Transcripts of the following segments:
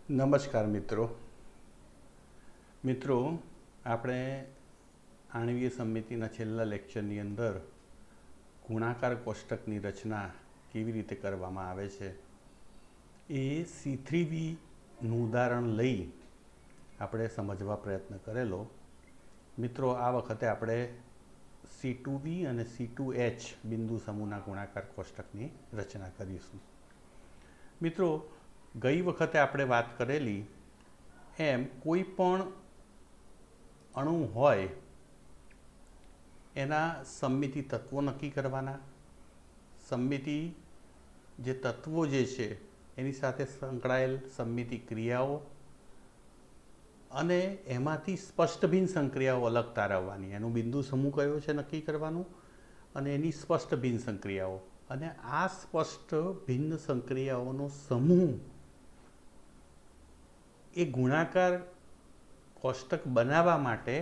નમસ્કાર મિત્રો આપણે આણવીય સમિતિના છેલ્લા લેક્ચરની અંદર ગુણાકાર કોષ્ટકની રચના કેવી રીતે કરવામાં આવે છે એ C3Vનું ઉદાહરણ લઈ આપણે સમજવા પ્રયત્ન કરેલો. મિત્રો, આ વખતે આપણે C2V અને C2H બિંદુ સમૂહના ગુણાકાર કોષ્ટકની રચના કરીશું. મિત્રો, ગઈ વખતે આપણે વાત કરેલી એમ કોઈ પણ અણુ હોય એના સમમિતિ તત્વો નક્કી કરવાના, સમમિતિ જે તત્વો જે છે એની સાથે સંકળાયેલ સમમિતિ ક્રિયાઓ અને એમાંથી સ્પષ્ટ ભિન્ન સંક્રિયાઓ અલગ તારવવાની, એનું બિંદુ સમૂહ કયો છે નક્કી કરવાનું અને એની સ્પષ્ટ ભિન્ન સંક્રિયાઓ, અને આ સ્પષ્ટ ભિન્ન સંક્રિયાઓનો સમૂહ એ ગુણાકાર કોષ્ટક બનાવવા માટે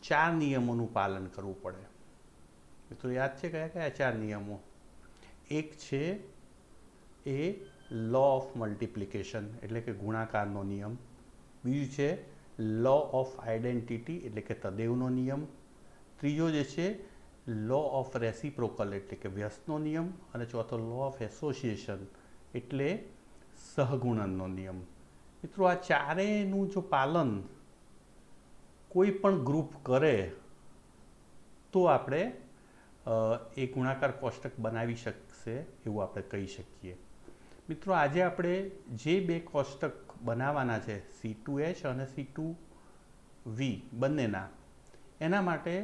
4 નિયમોનું પાલન કરવું પડે. મિત્રો, યાદ છે કયા કયા 4 નિયમો? એક છે એ લો ઓફ મલ્ટિપ્લિકેશન એટલે કે ગુણાકારનો નિયમ. બીજું છે લો ઓફ આઇડેન્ટિટી એટલે કે તદેવનો નિયમ. ત્રીજો જે છે લો ઓફ રેસિપ્રોકલ એટલે કે વ્યસ્તનો નિયમ. અને ચોથો લો ઓફ એસોસિએશન એટલે સહગુણનનો નિયમ. મિત્રો, આ ચારેયનું જો પાલન કોઈ પણ ગ્રુપ કરે તો આપણે એ ગુણાકાર કોષ્ટક બનાવી શકશે એવું આપણે કહી શકીએ. મિત્રો, આજે આપણે જે બે કોષ્ટક બનાવવાના છે C2H અને C2V બંનેના, એના માટે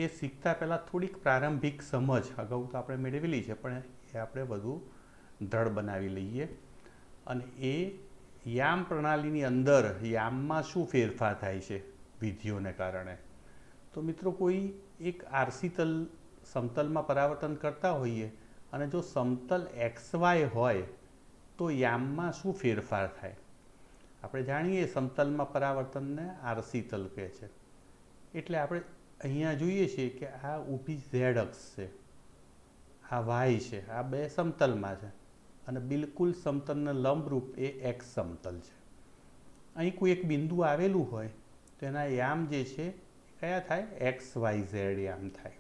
એ શીખતા પહેલાં થોડીક પ્રારંભિક સમજ અગાઉ તો આપણે મેળવેલી છે, પણ એ આપણે વધુ દ્રઢ બનાવી લઈએ. અને એ યામ પ્રણાલીની અંદર યામમાં શું ફેરફાર થાય છે વિધિઓને કારણે. તો મિત્રો, કોઈ એક આરસી સમતલમાં પરાવર્તન કરતા હોઈએ અને જો સમતલ XY હોય તો યામમાં શું ફેરફાર થાય? આપણે જાણીએ સમતલમાં પરાવર્તનને આરસી તલ કહે છે. એટલે આપણે અહીંયા જોઈએ છીએ કે આ ઊભી Z અક્ષ છે, આ Y છે, આ બે સમતલમાં છે અને બિલકુલ સમતલને લંબરૂપ એ X સમતલ છે. અહીં કોઈ એક બિંદુ આવેલું હોય તો એના યામ જે છે કયા થાય? XYZ યામ થાય.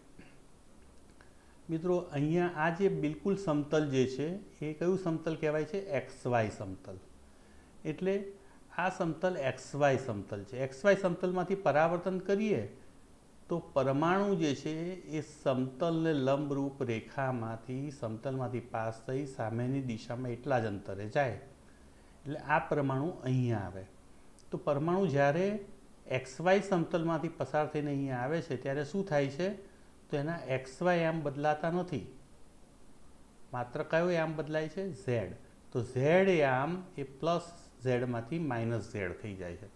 મિત્રો, અહીંયા આ જે બિલકુલ સમતલ જે છે એ કયું સમતલ કહેવાય છે? XY સમતલ. એટલે આ સમતલ XY સમતલ છે. XY સમતલમાંથી પરાવર્તન કરીએ તો પરમાણુ જે છે એ સમતલને લંબરૂપ રેખામાંથી સમતલમાંથી પાસ થઈ સામેની દિશામાં એટલા જ અંતરે જાય. એટલે આ પરમાણુ અહીંયા આવે. તો પરમાણુ જ્યારે XY સમતલમાંથી પસાર થઈને અહીંયા આવે છે ત્યારે શું થાય છે? તો એના XY યામ બદલાતા નથી, માત્ર કયો યામ બદલાય છે? Z. તો Z યામ એ પ્લસ Z માઇનસ Z થઈ જાય છે.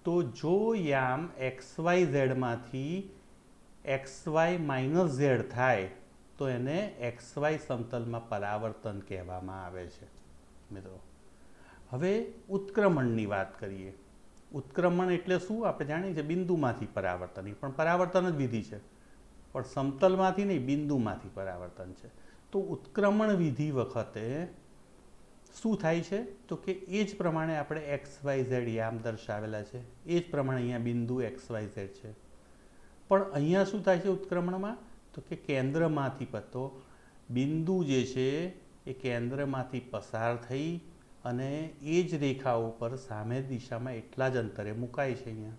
તો જો યામ XYZ માંથી XY માઇનસ Z થાય તો એને XY સમતલમાં પરાવર્તન કહેવામાં આવે છે. મિત્રો, હવે ઉત્ક્રમણની વાત કરીએ. ઉત્ક્રમણ એટલે શું? આપણે જાણીએ છીએ બિંદુમાંથી પરાવર્તન, પણ પરાવર્તન જ વિધિ છે, પણ સમતલમાંથી નહીં, બિંદુમાંથી પરાવર્તન છે. તો ઉત્ક્રમણ વિધિ વખતે શું થાય છે? તો કે એ જ પ્રમાણે આપણે XYZ યામ દર્શાવેલા છે, એ જ પ્રમાણે અહીંયા બિંદુ XYZ છે. પણ અહીંયા શું થાય છે ઉત્ક્રમણમાં? તો કે કેન્દ્રમાંથી તો બિંદુ જે છે એ કેન્દ્રમાંથી પસાર થઈ અને એ જ રેખા ઉપર સામે દિશામાં એટલા જ અંતરે મુકાય છે અહીંયા.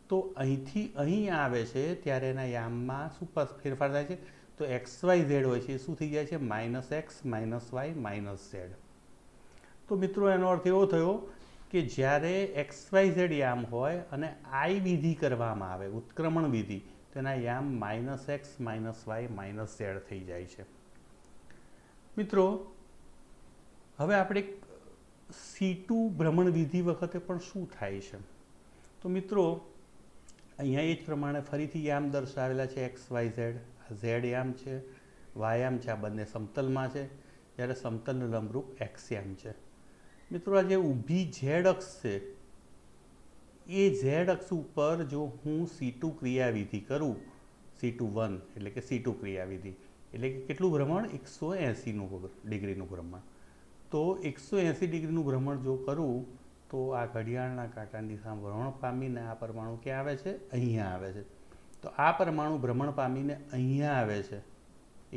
તો અહીંથી અહીં આવે છે ત્યારે એના યામમાં શું ફેરફાર થાય છે? તો XYZ હોય છે એ શું થઈ જાય છે? -X -Y -Z. તો મિત્રો, એનો અર્થ એવો થયો કે જ્યારે XYZ યામ હોય અને I વિધિ કરવામાં આવે, ઉત્ક્રમણ વિધિ, તો એના યામ -X -Y -Z થઈ જાય છે. મિત્રો, હવે આપણે C2 ભ્રમણ વિધિ વખતે પણ શું થાય છે? તો મિત્રો, અહીંયા એ જ પ્રમાણે ફરીથી યામ દર્શાવેલા છે XYZ. આ Z યામ છે, Y યામ છે, આ બંને સમતલમાં છે, જ્યારે સમતલને લંબરૂપ X યામ છે. મિત્રો, આ જે ઊભી Z અક્ષ છે એ Z અક્ષ ઉપર જો હું C2 ક્રિયાવિધિ કરું, C2-1 એટલે કે C2 ક્રિયાવિધિ એટલે કે કેટલું ભ્રમણ? 180 ડિગ્રીનું ભ્રમણ. તો 180 ડિગ્રીનું ભ્રમણ જો કરું તો આ ઘડિયાળના કાંટાની દિશામાં ભ્રમણ પામીને આ પરમાણુ ક્યાં આવે છે? અહીંયા આવે છે. તો આ પરમાણુ ભ્રમણ પામીને અહીંયા આવે છે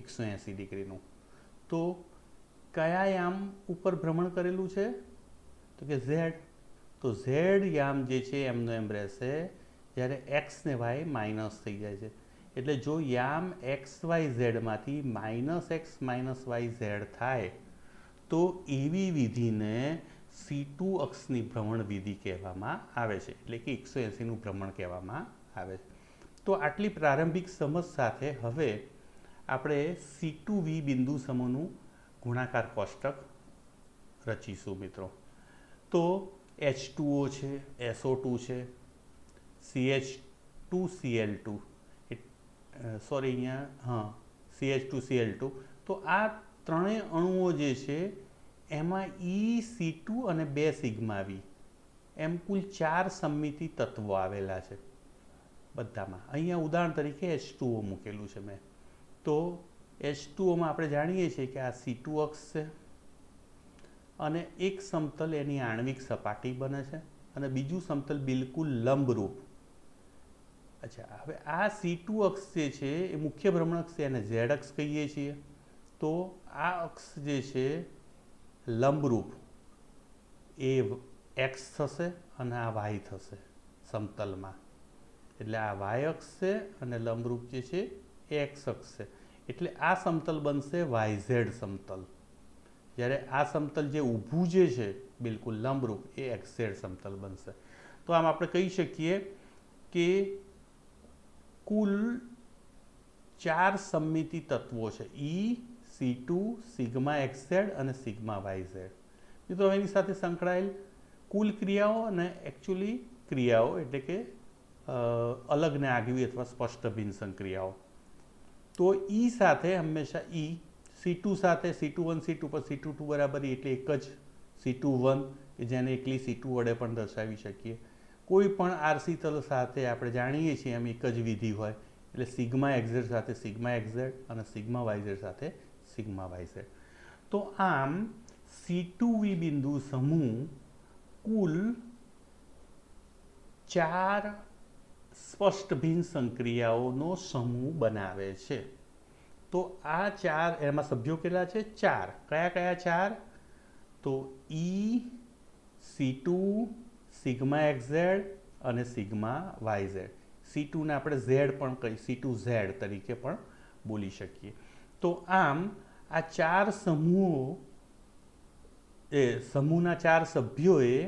180 ડિગ્રીનું. તો કયા યામ ઉપર ભ્રમણ કરેલું છે? તો કે ઝેડ. તો ઝેડ યામ જે છે એમનો એમ રહેશે, જ્યારે એક્સ ને વાય માઇનસ થઈ જાય છે. એટલે જો યામ એક્સ વાય ઝેડમાંથી -x-y-z થાય તો એવી વિધિને C2 અક્ષની ભ્રમણ વિધિ કહેવામાં આવે છે, એટલે કે 180નું ભ્રમણ કહેવામાં આવે છે. તો આટલી પ્રારંભિક સમજ સાથે હવે આપણે C2V બિંદુ સમૂહનું ગુણાકાર કોષ્ટક રચીશું મિત્રો. તો H2O છે, SO2 છે, CH2Cl2 સોરી અહીંયા CH2Cl2. તો આ ત્રણેય અણુઓ જે છે એમાં EC2 અને 2 સિગ્મા V એમ કુલ 4 સમમિતિ તત્વો આવેલા છે બધામાં. અહીંયા ઉદાહરણ તરીકે H2O મૂકેલું છે મેં. તો H2Oમાં આપણે જાણીએ છીએ કે આ C2 અક્ષ છે અને એક સમતલ એની આણ્વિક સપાટી બને છે અને બીજું સમતલ બિલકુલ લંબરૂપ. અચ્છા, હવે આ C2 અક્ષ જે છે એ મુખ્ય ભ્રમણ અક્ષ છે, એને Z અક્ષ કહીએ છીએ. તો આ અક્ષ જે છે લંબરૂપ એ X થશે અને આ Y થશે સમતલમાં. એટલે આ Y અક્ષ છે અને લંબરૂપ જે છે એ X અક્ષ છે. એટલે આ સમતલ બનશે YZ સમતલ, જ્યારે આ સમતલ જે ઊભું જે છે બિલકુલ લંબરૂપ એ XZ સમતલ બનશે. તો આમ આપણે કહી શકીએ કે કુલ 4 સમમિતિ તત્વો છે, E, C2, સિગ્મા XZ અને સિગ્મા YZ. મિત્રો એની સાથે સંકળાયેલ કુલ ક્રિયાઓ અને એકચ્યુઅલી ક્રિયાઓ એટલે કે અલગ ને આગવી અથવા સ્પષ્ટ ભિન્નસંગ ક્રિયાઓ. તો E સાથે હંમેશા E, C2 સાથે C21 C2 પર C22 બરાબર એટલે એક જ C21 કે જેને એકલી C2 વડે પણ દર્શાવી શકીએ. કોઈ પણ RC તલ સાથે આપણે જાણીએ છીએ એમ એક જ વિધિ હોય, એટલે સિગ્મા XZ સાથે સિગ્મા XZ અને સિગ્મા YZ સાથે સિગ્મા YZ. તો આમ C2V બિંદુ સમૂહ કુલ 4 સ્પષ્ટ ભિન્નસંગ ક્રિયાઓનો સમૂહ બનાવે છે. તો આ 4 એમાં સભ્યો કેટલા છે? 4. કયા કયા 4? તો E, C2, સિગ્મા XZ અને સિગ્મા YZ. C2 ને આપણે Z પણ કહી C2Z તરીકે પણ બોલી શકીએ. તો આમ આ 4 સમૂહો સમૂહના 4 સભ્યોએ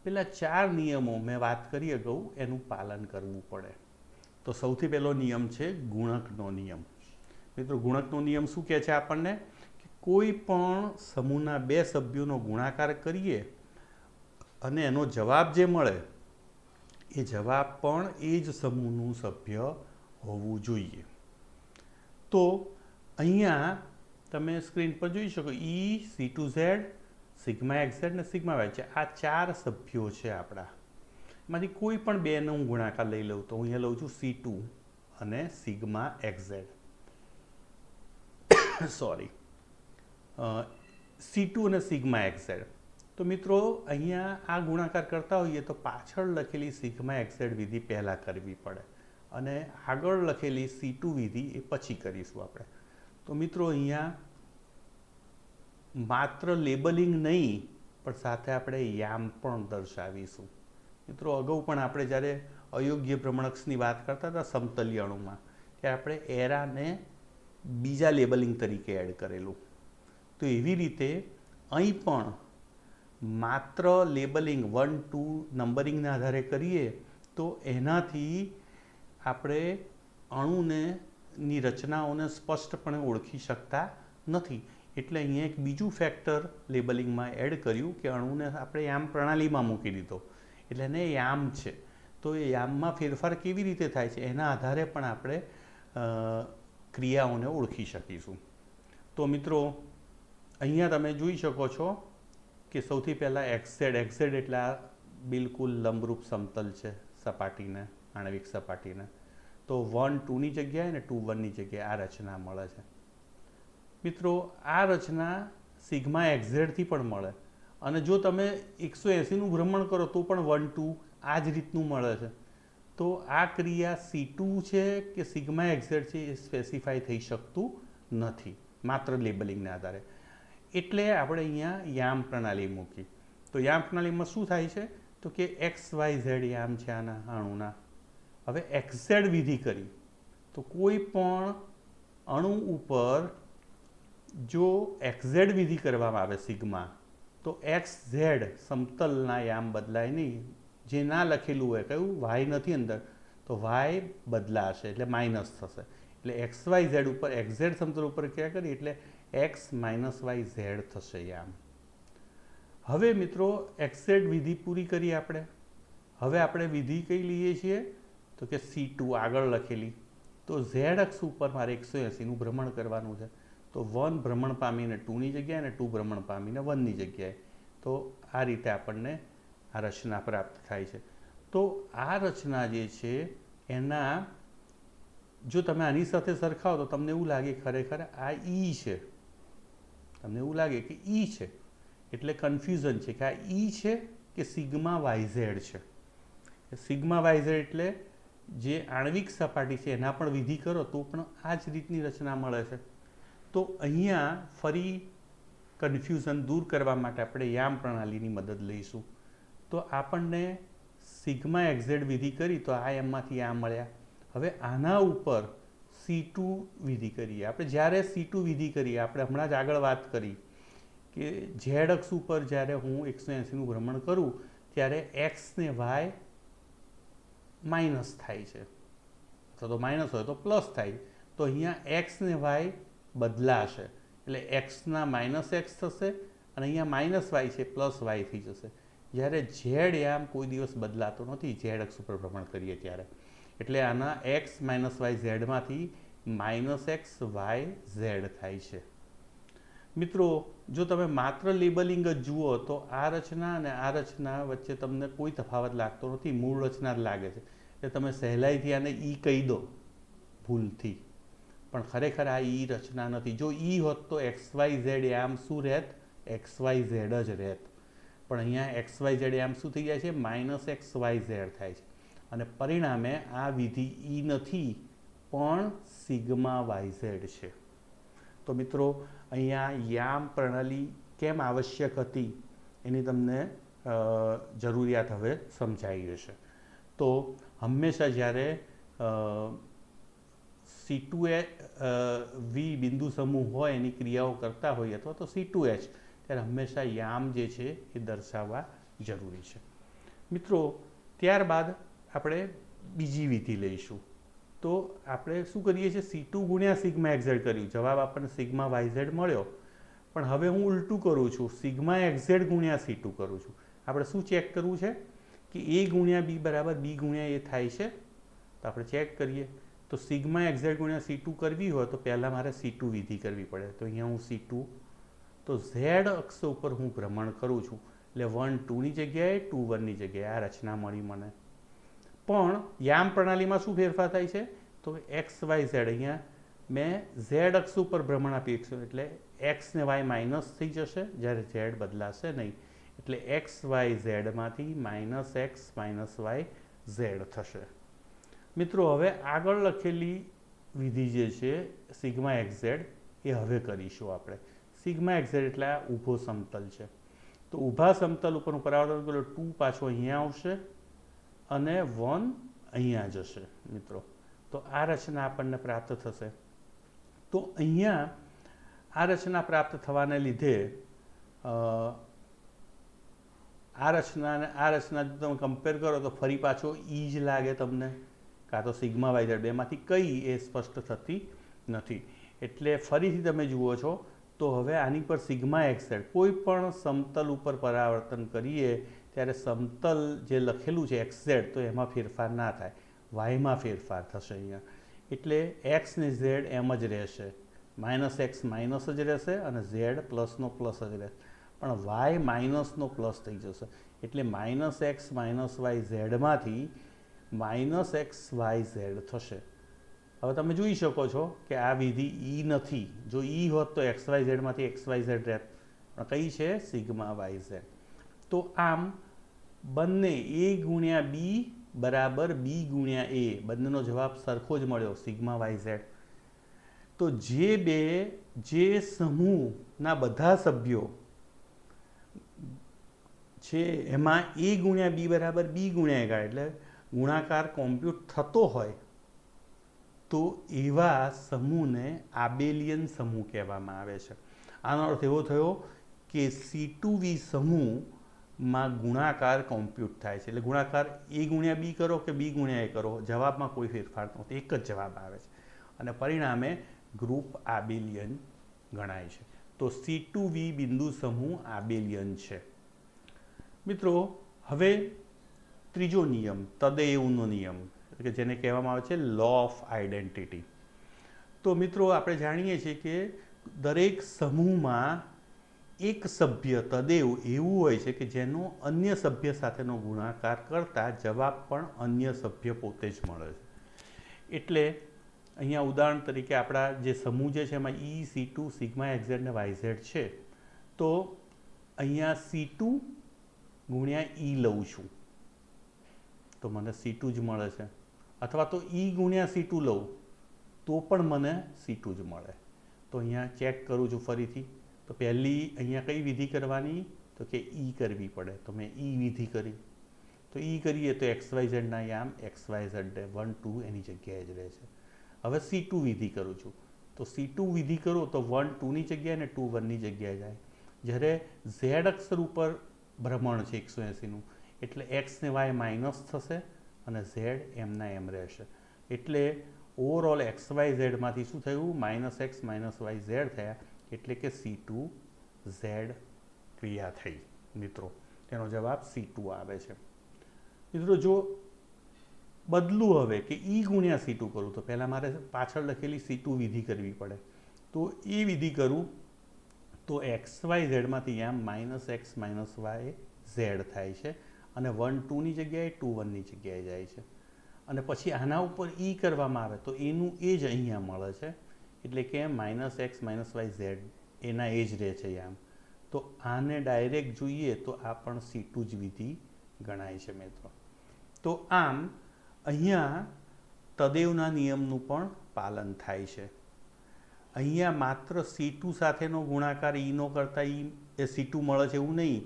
પેલા 4 નિયમો મેં વાત કરી અગાઉ એનું પાલન કરવું પડે. તો સૌથી પહેલો નિયમ છે ગુણકનો નિયમ. મિત્રો ગુણકનો નિયમ શું કહે છે આપણને? કે કોઈ પણ સમૂહના 2 સભ્યોનો ગુણાકાર કરીએ અને એનો જવાબ જે મળે એ જવાબ પણ એ જ સમૂહનું સભ્ય હોવું જોઈએ. તો અહીંયા તમે સ્ક્રીન પર જોઈ શકો E, C2Z, સિગ્મા XZ અને સિગ્મા Y છે. આ 4 સભ્યો છે આપણા. એમાંથી કોઈ પણ 2નો હું ગુણાકાર લઈ લઉં તો હું અહીંયા લઉં છું C2 અને સિગ્મા XZ. સોરી, C2 અને સિગ્મા XZ. તો મિત્રો અહીંયા આ ગુણાકાર કરતા હોઈએ તો પાછળ લખેલી સિગ્મા XZ વિધિ પહેલાં કરવી પડે અને આગળ લખેલી C2 વિધિ એ પછી કરીશું આપણે. તો મિત્રો અહીંયા માત્ર લેબલિંગ નહીં પણ સાથે આપણે યામ પણ દર્શાવીશું. મિત્રો અગાઉ પણ આપણે જ્યારે અયોગ્ય ભ્રમણક્ષની વાત કરતા હતા સમતલીય અણુમાં, ત્યારે આપણે એરાને બીજા લેબલિંગ તરીકે એડ કરેલું. તો એવી રીતે અહીં પણ માત્ર લેબલિંગ 1, 2 નંબરિંગના આધારે કરીએ તો એનાથી આપણે અણુની રચનાઓને સ્પષ્ટપણે ઓળખી શકતા નથી. એટલે અહીંયા એક બીજું ફેક્ટર લેબલિંગમાં એડ કર્યું કે અણુને આપણે યામ પ્રણાલીમાં મૂકી દીધો, એટલે એને યામ છે. તો એ યામમાં ફેરફાર કેવી રીતે થાય છે એના આધારે પણ આપણે ક્રિયાઓને ઓળખી શકીશું. તો મિત્રો અહીંયા તમે જોઈ શકો છો કે સૌથી પહેલાં XZ એટલે આ બિલકુલ લંબરૂપ સમતલ છે સપાટીને, આણ્વિક સપાટીને. તો 1, 2ની જગ્યાએ અને 2, 1ની જગ્યાએ આ રચના મળે છે. મિત્રો આ રચના સિગ્મા એક્ઝેડથી પણ મળે, અને જો તમે 180નું ભ્રમણ કરો તો પણ 1 2 આ જ રીતનું મળે છે. તો આ ક્રિયા C2 છે કે સિગ્મા એક્ઝેડ છે એ સ્પેસિફાઈ થઈ શકતું નથી માત્ર લેબલિંગના આધારે. એટલે આપણે અહીંયા યામ પ્રણાલી મૂકી. તો યામ પ્રણાલીમાં શું થાય છે તો કે XYZ યામ છે આના અણુના. હવે XZ વિધિ કરી તો કોઈ પણ અણુ ઉપર જો XZ વિધિ કરવામાં આવે સિગ્મા, તો XZ સમતલના યામ બદલાય નહીં. જે ના લખેલું હોય કયું વાય નથી અંદર, તો વાય બદલાશે એટલે માઇનસ થશે. એટલે XYZ ઉપર XZ સમતલ ઉપર ક્યાં કરી એટલે X - YZ થશે યામ. હવે મિત્રો XZ વિધિ પૂરી કરી આપણે. હવે આપણે વિધિ કઈ લઈએ છીએ તો કે C2 આગળ લખેલી. તો Z અક્ષ ઉપર મારે 180નું ભ્રમણ કરવાનું છે. તો 1 ભ્રમણ પામીને 2ની જગ્યાએ અને 2 ભ્રમણ પામીને 1ની જગ્યાએ. તો આ રીતે આપણને આ રચના પ્રાપ્ત થાય છે. તો આ રચના જે છે એના જો તમે આની સાથે સરખાવો તો તમને એવું લાગે ખરેખર આ E છે. તમને એવું લાગે કે E છે, એટલે કન્ફ્યુઝન છે કે આ E છે કે સિગ્મા YZ છે. સિગ્મા YZ એટલે જે આણ્વિક સપાટી છે એના પણ વિધિ કરો તો પણ આ જ રીતની રચના મળે છે. તો અહીંયા ફરી કન્ફ્યુઝન દૂર કરવા માટે આપણે યામ પ્રણાલીની મદદ લઈશું. તો આપણને સિગ્મા એક્ઝેડ વિધિ કરી તો આ એમમાંથી આ મળ્યા. હવે આના ઉપર C2 વિધિ કરીએ. આપણે જ્યારે C2 વિધિ કરીએ, આપણે હમણાં જ આગળ વાત કરી કે ઝેડ અક્ષ ઉપર જ્યારે હું 180નું ભ્રમણ કરું ત્યારે X ને Y માઇનસ થાય છે, અથવા તો માઇનસ હોય તો પ્લસ થાય. તો અહીંયા X ને Y બદલાશે, એટલે Xના -X થશે અને અહીંયા -Y છે પ્લસ Y થઈ જશે. જ્યારે ઝેડ યામ કોઈ દિવસ બદલાતો નથી ઝેડ અક્ષ ઉપર ભ્રમણ કરીએ ત્યારે. એટલે આના X - Y ઝેડમાંથી -X Y Z થાય છે. મિત્રો જો તમે માત્ર લેબલિંગ જ જુઓ તો આ રચના અને આ રચના વચ્ચે તમને કોઈ તફાવત લાગતો નથી, મૂળ રચના જ લાગે છે. એટલે તમે સહેલાઈથી આને E કહી દો ભૂલથી, પણ ખરેખર આ E રચના નથી. જો E હોત તો XYZ યામ શું રહેત? XYZ જ રહેત. પણ અહીંયા XYZ યામ શું થઈ જાય છે? -XYZ થાય છે. અને પરિણામે આ વિધિ E નથી પણ સિગ્મા YZ છે. તો મિત્રો અહીંયા યામ પ્રણાલી કેમ આવશ્યક હતી એની તમને જરૂરિયાત હવે સમજાઈ જશે. તો હંમેશા જ્યારે C2V બિંદુ સમૂહ હોય એની ક્રિયાઓ કરતા હોય અથવા તો C2H, ત્યારે હંમેશા યામ જે છે એ દર્શાવવા જરૂરી છે. મિત્રો ત્યારબાદ આપણે બીજી વિધિ લઈશું. તો આપણે શું કરીએ છીએ? C2 ગુણ્યા સિગ્મા એક્ઝેડ કર્યું, જવાબ આપણને સિગ્મા YZ મળ્યો. પણ હવે હું ઉલટું કરું છું, સિગ્મા એક્ઝેડ ગુણ્યા C2 કરું છું. આપણે શું ચેક કરવું છે કે A ગુણ્યા B બરાબર B ગુણ્યા A થાય છે. તો આપણે ચેક કરીએ. તો સિગ્મા એક્ઝેડ ગુણ્યા C2 કરવી હોય તો પહેલાં મારે C2 વિધિ કરવી પડે. તો અહીંયા હું C2, તો Z અક્ષ ઉપર હું ભ્રમણ કરું છું એટલે 1 2ની જગ્યાએ 2 1ની જગ્યાએ આ રચના મળી મને. પણ યામ પ્રણાલીમાં શું ફેરફાર થાય છે? તો XYZ અહીંયા મેં Z અક્ષ ઉપર ભ્રમણ આપી એટલે X ને Y માઇનસ થઈ જશે જ્યારે Z બદલાશે નહીં. એટલે XYZ માંથી -X - Y Z થશે. મિત્રો હવે આગળ લખેલી વિધિ જે છે સિગ્મા એક્ઝેડ એ હવે કરીશું આપણે. સિગ્મા એક્ઝેડ એટલે આ ઊભો સમતલ છે. તો ઊભા સમતલ ઉપર હું પરાવર્તન કરું 2 પાછો અહીંયા આવશે અને 1 અહીંયા જશે. મિત્રો તો આ રચના આપણને પ્રાપ્ત થશે. તો અહીંયા આ રચના પ્રાપ્ત થવાને લીધે આ રચના જો તમે કમ્પેર કરો તો ફરી પાછો E જ લાગે તમને, કાં તો સિગ્મા YZ, બેમાંથી કઈ એ સ્પષ્ટ થતી નથી. એટલે ફરીથી તમે જુઓ છો તો હવે આની પર સિગ્મા એક્ઝેડ કોઈ પણ સમતલ ઉપર પરાવર્તન કરીએ ત્યારે સમતલ જે લખેલું છે XZ તો એમાં ફેરફાર ના થાય, વાયમાં ફેરફાર થશે અહીંયા. એટલે X ને Z એમ જ રહેશે, -X માઇનસ જ રહેશે અને Z પ્લસનો પ્લસ જ રહેશે. પણ Y માઇનસનો પ્લસ થઈ જશે એટલે -X - Y ઝેડમાંથી -XYZ થશે. હવે તમે જોઈ શકો છો કે આ વિધિ E નથી. જો E હોત તો XYZ માંથી XYZ રહેત, પણ કઈ છે? Sigma Y Z. તો આમ બંને એ ગુણ્યા બી બરાબર બી ગુણ્યા એ, બંનેનો જવાબ સરખો જ મળ્યો, સિગ્મા વાય ઝેડ. તો જે સમૂહના બધા સભ્યો છે એમાં એ ગુણ્યા બી બરાબર બી ગુણ્યા એગાર એટલે ગુણાકાર કોમ્પ્યુટ થતો હોય તો એવા સમૂહને આબેલિયન સમૂહ કહેવામાં આવે છે. આનો અર્થ એવો થયો કે C2V સમૂહમાં ગુણાકાર કોમ્પ્યુટ થાય છે. એટલે ગુણાકાર એ ગુણ્યા બી કરો કે બી ગુણ્યા એ કરો, જવાબમાં કોઈ ફેરફાર નથી, એક જ જવાબ આવે છે અને પરિણામે ગ્રુપ આબેલિયન ગણાય છે. તો C2V બિંદુ સમૂહ આબેલિયન છે. મિત્રો, હવે ત્રીજો નિયમ, તદેવનો નિયમ, કે જેને કહેવામાં આવે છે લો ઓફ આઇડેન્ટિટી. તો મિત્રો, આપણે જાણીએ છીએ કે દરેક સમૂહમાં એક સભ્ય તદેવ એવું હોય છે કે જેનો અન્ય સભ્ય સાથેનો ગુણાકાર કરતા જવાબ પણ અન્ય સભ્ય પોતે જ મળે છે. એટલે અહીંયા ઉદાહરણ તરીકે આપણા જે સમૂહ જે છે એમાં E, C2, સિગ્મા એક્ઝેડ ને YZ છે. તો અહીંયા C2 ગુણ્યા E લઉં છું તો મને C2 જ મળે છે, અથવા તો E ગુણ્યા C2 લઉં તો પણ મને C2 જ મળે. તો અહીંયા ચેક કરું છું ફરીથી. તો પહેલી અહીંયા કઈ વિધિ કરવાની? તો કે E કરવી પડે. તો મેં E વિધિ કરી. તો E કરીએ તો XYZ ના યામ XYZ 1 2 એની જગ્યાએ જ રહે છે. હવે C2 વિધિ કરું છું. તો C2 વિધિ કરો તો 1 2 ની જગ્યાએ ને 2 1 ની જગ્યાએ જાય. જ્યારે Z અક્ષર ઉપર ભ્રમણ છે 180નું, એટલે X ને Y માઇનસ થશે અને Z એમના એમ રહેશે. એટલે ઓવરઓલ XYZ માંથી શું થયું? -X -YZ થયા, એટલે કે C2Z ક્રિયા થઈ. મિત્રો, તેનો જવાબ C2 આવે છે. મિત્રો, જો બદલું હવે કે E ગુણ્યા C2 કરું તો પહેલાં મારે પાછળ લખેલી C2 વિધિ કરવી પડે. તો એ વિધિ કરું તો XYZ માંથી આમ -X -YZ થાય છે અને 1 2 ની જગ્યાએ 2 1 ની જગ્યાએ જાય છે. અને પછી આના ઉપર E કરવામાં આવે તો એનું એ જ અહીંયા મળે છે, એટલે કે -X -YZ એના એ જ રહે છે આમ. તો આને ડાયરેક્ટ જોઈએ તો આ પણ C2 જ વિધિ ગણાય છે મિત્રો. તો આમ અહીંયા તદેવના નિયમનું પણ પાલન થાય છે. અહીંયા માત્ર C2 સાથેનો ગુણાકાર Eનો કરતાં એ C2 મળે છે એવું નહીં.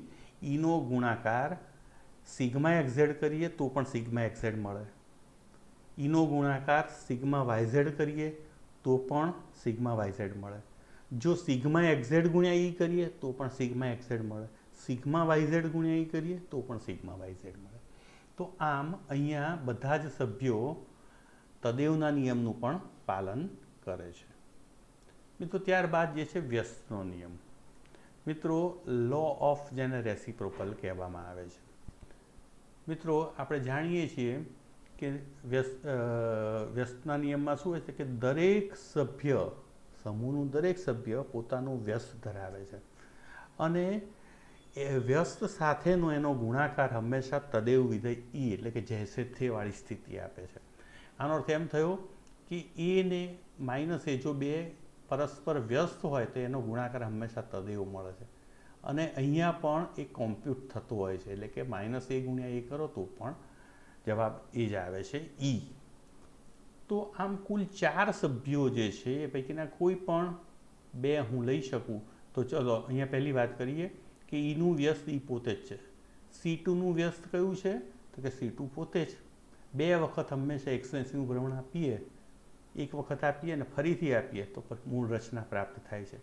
Eનો ગુણાકાર સિગ્મા એક્ઝેડ કરીએ તો પણ સિગ્મા એક્ઝેડ મળે. Eનો ગુણાકાર સિગ્મા YZ કરીએ તો પણ સિગ્મા YZ મળે. જો સિગ્મા એક્ઝેડ ગુણ્યા E કરીએ તો પણ સિગ્મા એક્ઝેડ મળે. સિગ્મા YZ ગુણ્યા E કરીએ તો પણ સિગ્મા YZ મળે. તો આમ અહીંયા બધા જ સભ્યો તદેવના નિયમનું પણ પાલન કરે છે. મિત્રો, ત્યારબાદ જે છે વ્યસ્તનો નિયમ. મિત્રો, લો ઓફ જેને રેસિપ્રોકલ કહેવામાં આવે છે. મિત્રો, આપણે જાણીએ છીએ કે વ્યસ્તના નિયમમાં શું હોય છે કે દરેક સભ્ય, સમૂહનું દરેક સભ્ય પોતાનું વ્યસ્ત ધરાવે છે અને એ વ્યસ્ત સાથેનો એનો ગુણાકાર હંમેશા તદેવ વિધેય E એટલે કે જૈસે થે વાળી સ્થિતિ આપે છે. આનો અર્થ એમ થયો કે એ ને માઇનસ એ જો બે પરસ્પર વ્યસ્ત હોય તો એનો ગુણાકાર હંમેશા તદેવ મળે છે અને અહીંયા પણ એ કોમ્પ્યુટ થતો હોય છે, એટલે કે -A ગુણ્યા એ કરો તો પણ જવાબ એ જ આવે છે E. તો આમ કુલ 4 સભ્યો જે છે એ પૈકીના કોઈ પણ બે હું લઈ શકું. તો ચલો અહીંયા પહેલી વાત કરીએ કે Eનું વ્યસ્ત E પોતે જ છે. C2નું વ્યસ્ત કયું છે? તો કે C2 પોતે જ. બે વખત હંમેશા 180નું ભ્રમણ આપીએ, એક વખત આપીએ અને ફરીથી આપીએ તો મૂળ રચના પ્રાપ્ત થાય છે.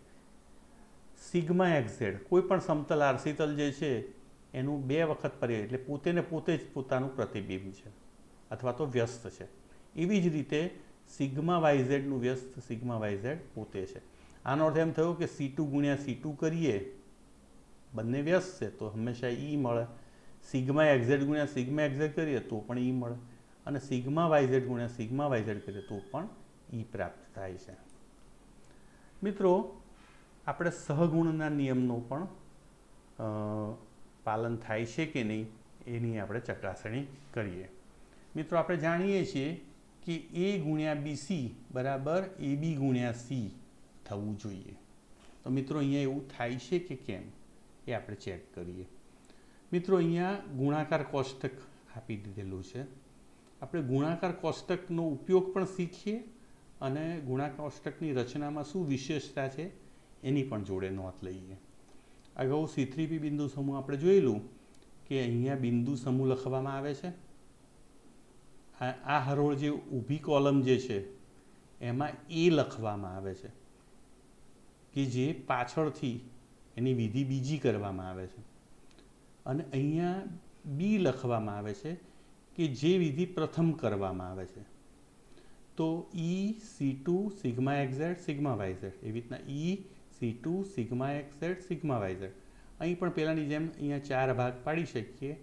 સિગ્મા એક્ઝેડ કોઈ પણ સમતલ આરસીતલ જે છે એનું બે વખત પરિવર્તન, એટલે પોતે ને પોતે જ પોતાનું પ્રતિબિંબ છે અથવા તો વ્યસ્ત છે. એવી જ રીતે સિગ્મા YZનું વ્યસ્ત સિગ્મા YZ પોતે છે. આનો અર્થ એમ થયો કે C2 ગુણ્યા C2 કરીએ, બંને વ્યસ્ત છે તો હંમેશા E મળે. સિગ્મા એક્ઝેડ ગુણ્યા સિગ્મા એક્ઝેડ કરીએ તો પણ E મળે અને સિગ્મા YZ ગુણ્યા સિગ્મા YZ કરીએ તો પણ E પ્રાપ્ત થાય છે. મિત્રો, આપણે સહગુણના નિયમનો પણ પાલન થાય છે કે નહીં એની આપણે ચકાસણી કરીએ. મિત્રો, આપણે જાણીએ છીએ કે A ગુણ્યા BC બરાબર AB ગુણ્યા C થવું જોઈએ. તો મિત્રો અહીંયા એવું થાય છે કે કેમ એ આપણે ચેક કરીએ. મિત્રો અહીંયા ગુણાકાર કોષ્ટક આપી દીધેલું છે. આપણે ગુણાકાર કોષ્ટકનો ઉપયોગ પણ શીખીએ અને ગુણાકાર કોષ્ટકની રચનામાં શું વિશેષતા છે એની પણ જોડે નોંધ લઈએ. અગાઉ C3P બિંદુ સમૂહ આપણે જોયેલું કે અહીંયા બિંદુ સમૂહ લખવામાં આવે છે. આ હરોળ જે ઊભી કોલમ જે છે એમાં એ લખવામાં આવે છે કે જે પાછળથી એની વિધિ બીજી કરવામાં આવે છે, અને અહીંયા બી લખવામાં આવે છે કે જે વિધિ પ્રથમ કરવામાં આવે છે. તો E(C2) sigma XZ sigma YZ, એવી રીતના E(C2) sigma XZ sigma YZ. અહીં પણ પહેલાંની જેમ અહીંયા 4 ભાગ પાડી શકીએ.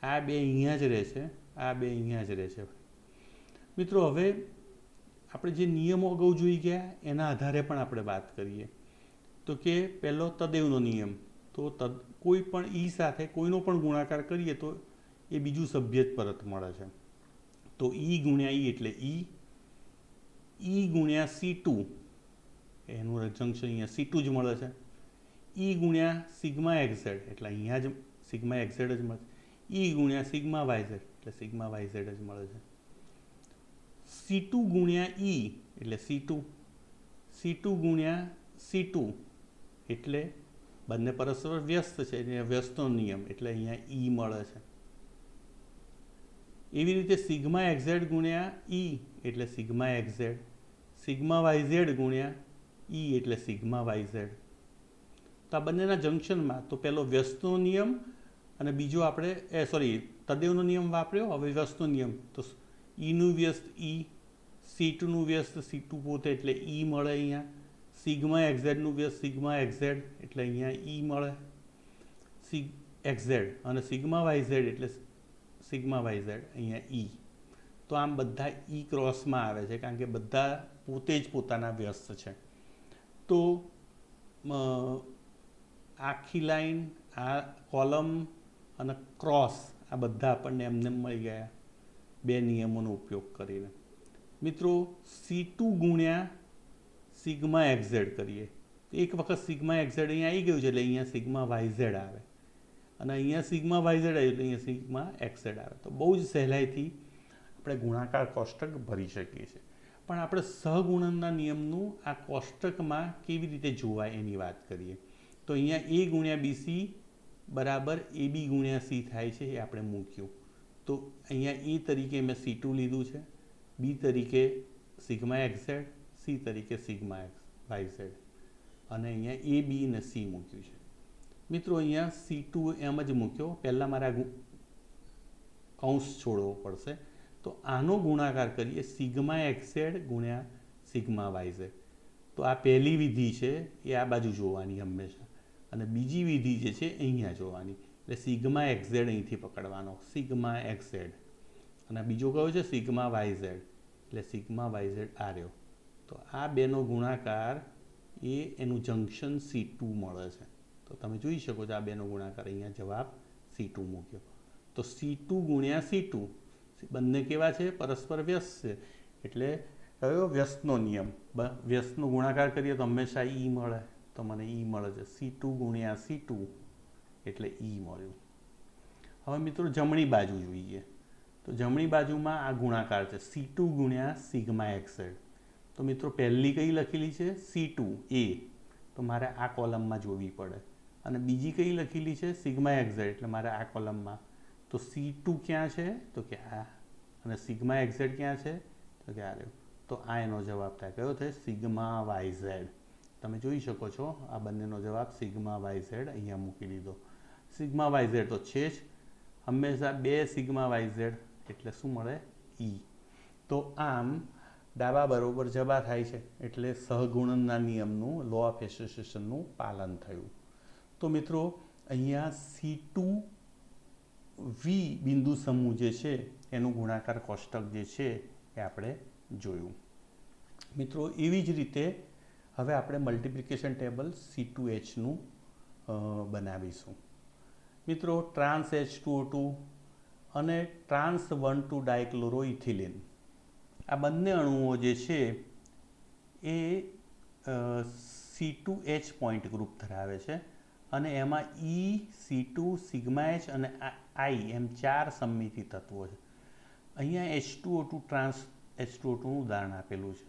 આ બે અહીંયા જ રહે છે, આ બે અહીંયા જ રહે છે. મિત્રો હવે આપણે જે નિયમો અગાઉ જોઈ ગયા એના આધારે પણ આપણે વાત કરીએ. તો કે પહેલો તદેવનો નિયમ. તો કોઈ પણ ઈ સાથે કોઈનો પણ ગુણાકાર કરીએ તો એ બીજું સભ્ય જ પરત મળે છે. તો ઈ ગુણ્યા ઈ એટલે ઈ ગુણ્યા C2, એનું જંક્શન અહીંયા C2 જ મળે છે. ઈ ગુણ્યા સિગ્મા XZ એટલે અહીંયા જ સિગ્મા XZ જ મળે છે. ઈ ગુણ્યા સિગ્મા YZ એટલે સિગ્મા YZ જ મળે છે. C2 ગુણ્યા ઈ એટલે C2 ગુણ્યા C2 એટલે બંને પરસ્પર વ્યસ્ત છે, વ્યસ્તનો નિયમ એટલે અહીંયા ઈ મળે છે. એવી રીતે સિગ્મા XZ ગુણ્યા ઈ એટલે સિગ્મા XZ, સિગ્મા YZ ગુણ્યા ઈ એટલે સિગ્મા YZ. તો આ બંનેના જંક્શનમાં તો પહેલો વ્યસ્તનો નિયમ અને બીજો આપણે તદેવનો નિયમ વાપર્યો. હવે વ્યસ્તનો નિયમ તો ઈનું વ્યસ્ત ઈ, C2નું વ્યસ્ત C2 પોતે એટલે ઈ મળે અહીંયા. સિગ્મા XZનું વ્યસ્ત સિગ્મા XZ એટલે અહીંયા ઈ મળે XZ, અને સિગ્મા YZ એટલે સિગ્મા YZ અહીંયા ઈ. તો આમ બધા ઈ ક્રોસમાં આવે છે કારણ કે બધા પોતે જ પોતાના વ્યસ્ત છે. તો આખી લાઈન, આ કોલમ અને ક્રોસ આ બધા આપણને એમને મળી ગયા બે નિયમોનો ઉપયોગ કરીને. મિત્રો C2 ગુણ્યા સિગ્મા XZ કરીએ. એક વખત સિગ્મા XZ અહીંયા આવી ગયું છે એટલે અહીંયા સિગ્મા YZ આવે, અને અહીંયા સિગ્મા YZ આવ્યું એટલે અહીંયા સિગ્મા XZ આવે. તો બહુ જ સહેલાઈથી આપણે ગુણાકાર કોષ્ટક ભરી શકીએ છીએ. પણ આપણે સહગુણનના નિયમનું આ કોષ્ટકમાં કેવી રીતે જોવાય એની વાત કરીએ. તો અહીંયા A ગુણ્યા BC બરાબર AB ગુણ્યા C થાય છે, એ આપણે મૂક્યું. તો અહીંયા E તરીકે મેં C2 લીધું છે, B તરીકે સિગ્મા XZ, C તરીકે સિગ્મા YZ, અને અહીંયા A, B અને C મૂક્યું છે. મિત્રો અહીંયા C2 એમ જ મૂક્યો. પહેલાં મારે કૌંસ છોડવો પડશે. તો આનો ગુણાકાર કરીએ સિગ્મા XZ ગુણ્યા સિગ્મા YZ. તો આ પહેલી વિધિ છે એ આ બાજુ જોવાની હંમેશા, અને બીજી વિધિ જે છે અહીંયા જોવાની. એટલે સિગ્મા XZ અહીંથી પકડવાનો, સિગ્મા XZ, અને બીજો કયો છે સિગ્મા YZ એટલે સિગ્મા YZ આ રહ્યો. તો આ બેનો ગુણાકાર એનું જંક્શન C2 મળે છે. તો તમે જોઈ શકો છો આ બેનો ગુણાકાર અહીંયા જવાબ C2 મૂક્યો. તો C2 ગુણ્યા C2 બંને કેવા છે? પરસ્પર વ્યસ્ત છે. એટલે કયો? વ્યસ્તનો નિયમ. વ્યસ્તનો ગુણાકાર કરીએ તો હંમેશા ઈ મળે, તો મને ઈ મળે છે. C2 ગુણ્યા C2 એટલે ઈ મળ્યું. હવે મિત્રો જમણી બાજુ જોઈએ. તો જમણી બાજુમાં આ ગુણાકાર છે C2 ગુણ્યા સિગ્મા XZ. તો મિત્રો પહેલી કઈ લખેલી છે? C2 A, તો મારે આ કોલમમાં જોવી પડે. અને બીજી કઈ લખેલી છે? સિગ્મા XZ, એટલે મારે આ કોલમમાં. તો C2 ક્યાં છે? તો કે આ. અને સિગ્મા XZ ક્યાં છે? તો કે આ રહ્યો. તો આ એનો જવાબ થાય. કયો થાય? Sigma YZ. તમે જોઈ શકો છો આ બંનેનો જવાબ સિગ્મા YZ અહીંયા મૂકી દીધો. સિગ્મા YZ તો છે જ હંમેશા, બે સિગ્મા YZ એટલે શું મળે? ઈ. તો આમ ડાબા બરોબર જબા થાય છે, એટલે સહગુણનના નિયમનું, લો ઓફ એસોસિએશનનું પાલન થયું. તો મિત્રો અહીંયા C2V બિંદુ સમૂહ જે છે એનું ગુણાકાર કોષ્ટક જે છે એ આપણે જોયું. મિત્રો એવી જ રીતે હવે આપણે મલ્ટિપ્લિકેશન ટેબલ C2Hનું બનાવીશું. મિત્રો ટ્રાન્સ H2O2 અને ટ્રાન્સ 1,2 ડાયક્લોરોઇથિલિન આ બંને અણુઓ જે છે એ C2H પોઈન્ટ ગ્રુપ ધરાવે છે અને એમાં E, C2, સિગ્મા H અને I એમ 4 સમમિતિ તત્વો છે. અહીંયા H2O2 ટ્રાન્સ H2O2નું ઉદાહરણ આપેલું છે.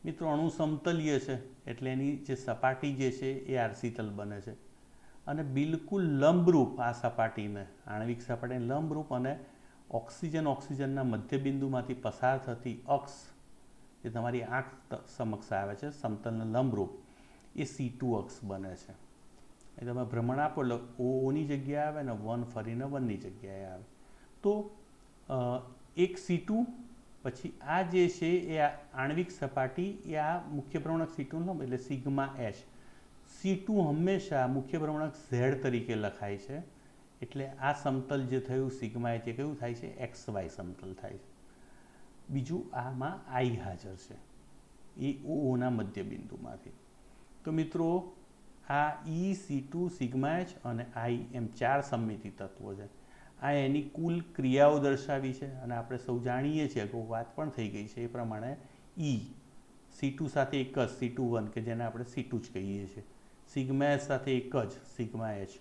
મિત્રો અણુ સમતલીય છે એટલે એની જે સપાટી જે છે એ આરસીતલ બને છે અને બિલકુલ લંબરૂપ આ સપાટીને આણ્વિક સપાટીને લંબરૂપ અને ઓક્સિજનના મધ્યબિંદુમાંથી પસાર થતી અક્ષ જે તમારી આંખ સમક્ષ આવે છે સમતલને લંબરૂપ એ C2 અક્ષ બને છે. એ તમે ભ્રમણ આપો એટલે ઓની જગ્યાએ આવે ને 1 ફરીને 1ની જગ્યાએ આવે. તો એક C2 પછી આ જે છે એ આણ્વિક સપાટી એ આ મુખ્ય ભ્રમણક C2 લંબ એટલે સિગ્મા H. C2 હંમેશા મુખ્ય ભ્રમણક Z તરીકે લખાય છે એટલે આ સમતલ જે થયું સિગ્મા H એ કેવું થાય છે XY સમતલ થાય છે. બીજું આમાં I હાજર છે એ ઓના મધ્યબિંદુમાંથી. તો મિત્રો આ E, C2, સિગ્મા H અને I એમ 4 સમમિતિ તત્વો છે. આ એની કુલ ક્રિયાઓ દર્શાવી છે અને આપણે સૌ જાણીએ છીએ કે વાત પણ થઈ ગઈ છે એ પ્રમાણે E C2 સાથે એક જ C21 કે જેને આપણે C2 જ કહીએ છીએ, સિગ્મા H સાથે એક જ સિગ્મા H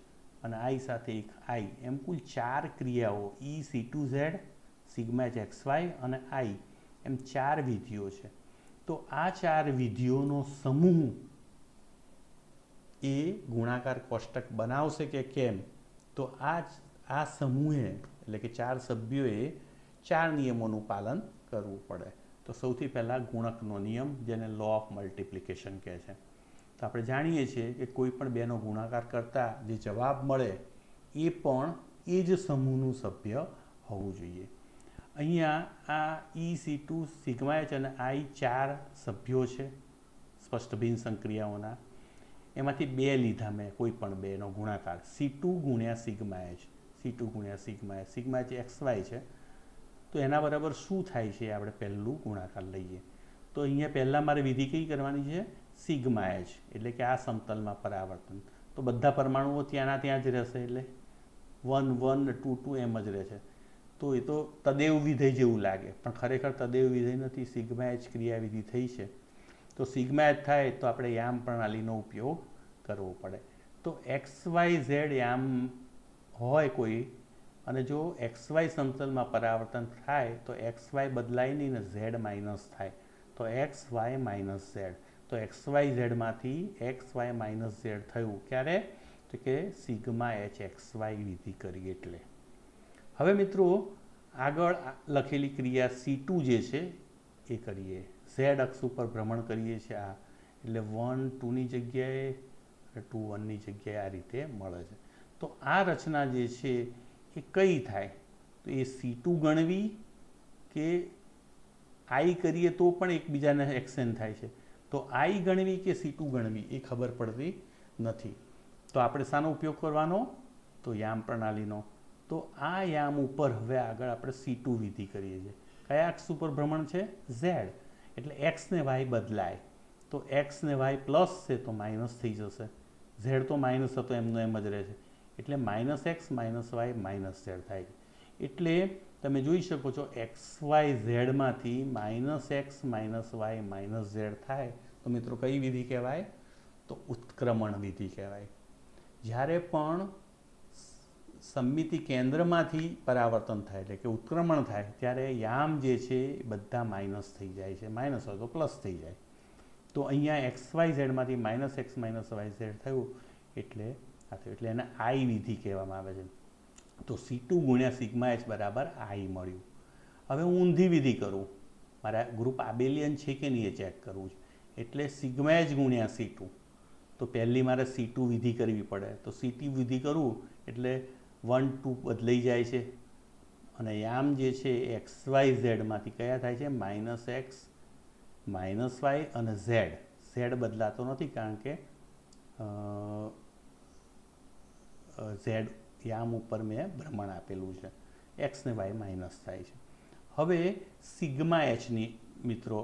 અને I સાથે એક I એમ કુલ 4 ક્રિયાઓ E, C2Z, sigma H XY અને I એમ 4 વિધિઓ છે. તો આ 4 વિધિઓનો સમૂહ એ ગુણાકાર કોષ્ટક બનાવશે કે કેમ, તો આ સમૂહે એટલે કે 4 સભ્યોએ 4 નિયમોનું પાલન કરવું પડે. તો સૌથી પહેલાં ગુણકનો નિયમ જેને લો ઓફ મલ્ટિપ્લિકેશન કહે છે. તો આપણે જાણીએ છીએ કે કોઈ પણ બેનો ગુણાકાર કરતાં જે જવાબ મળે એ પણ એ જ સમૂહનું સભ્ય હોવું જોઈએ. અહીંયા આ E, C2, સિગ્મા H અને I 4 સભ્યો છે સ્પષ્ટ ભિન્ન સંક્રિયાઓના. એમાંથી 2 લીધા મેં કોઈ પણ બેનો ગુણાકાર C2 ગુણ્યા સિગ્મા H, C2 ગુણ્યા sigma H, sigma H XY છે. તો એના બરાબર શું થાય છે આપણે પહેલું ગુણાકાર લઈએ. તો અહીંયા પહેલાં મારે વિધિ કઈ કરવાની છે સિગ્મા H એટલે કે આ સમતલમાં પરાવર્તન. તો બધા પરમાણુઓ ત્યાંના ત્યાં જ રહેશે એટલે 1 1 2 2 એમ જ રહે છે. તો એ તો તદેવ વિધેય જેવું લાગે પણ ખરેખર તદેવ વિધેય નથી, સિગ્મા H ક્રિયાવિધિ થઈ છે. તો સિગ્મા H થાય તો આપણે યામ પ્રણાલીનો ઉપયોગ કરવો પડે. તો XYZ યામ હોય કોઈ અને જો XY સમતલમાં પરાવર્તન થાય તો XY બદલાય નહીં ને Z માઇનસ થાય તો XY માઇનસ Z. તો XYZમાંથી XY માઇનસ Z થયું ક્યારે? તો કે સિગ્મા H XY વિધિ કરી એટલે. હવે મિત્રો આગળ લખેલી ક્રિયા C2 જે છે એ કરીએ. Z અક્ષ ઉપર ભ્રમણ કરીએ છીએ આ એટલે 1 2ની જગ્યાએ 2 1ની જગ્યાએ આ રીતે મળે છે. તો આ રચના જે છે એ કઈ થાય? તો એ C2 ગણવી કે I કરીએ તો પણ એકબીજાને એક્સચેન્જ થાય છે. તો I ગણવી કે C2 ગણવી એ ખબર પડતી નથી. તો આપણે શાનો ઉપયોગ કરવાનો? તો યામ પ્રણાલીનો. તો આ યામ ઉપર હવે આગળ આપણે C2 વિધિ કરીએ છીએ. કયા અક્ષ ઉપર ભ્રમણ છે? Z. એટલે X ને Y બદલાય. તો X ને Y પ્લસ છે તો માઇનસ થઈ જશે. Z તો માઇનસ હતો એમનો એમ જ રહે છે. એટલે minus x minus Y minus Z થાય છે. એટલે તમે જોઈ શકો છો XYZમાંથી minus x minus Y minus Z થાય તો મિત્રો કઈ વિધિ કહેવાય? તો ઉત્ક્રમણ વિધિ કહેવાય. જ્યારે પણ સમમિતિ કેન્દ્રમાંથી પરાવર્તન થાય એટલે કે ઉત્ક્રમણ થાય ત્યારે યામ જે છે એ બધા માઇનસ થઈ જાય છે, માઇનસ હોય તો પ્લસ થઈ જાય. તો અહીંયા XYZમાંથી minus x minus y z થયું એટલે આ થયું એટલે એને I વિધિ કહેવામાં આવે છે. તો C2 ગુણ્યા સિગ્મા H બરાબર I મળ્યું. હવે હું ઊંધી વિધિ કરું, મારા ગ્રુપ આબેલિયન છે કે નહીં એ ચેક કરવું છે. એટલે સિગ્મા H ગુણ્યા C2 તો પહેલી મારે C2 વિધિ કરવી પડે. તો C2 વિધિ કરું એટલે 1 2 બદલાઈ જાય છે અને યામ જે છે એ XYZમાંથી કયા થાય છે? માઇનસ એક્સ માઇનસ વાય અને Z બદલાતો નથી કારણ કે Z યામ ઉપર મેં ભ્રમણ આપેલું છે. X ને Y માઇનસ થાય છે. હવે સિગ્મા Hની મિત્રો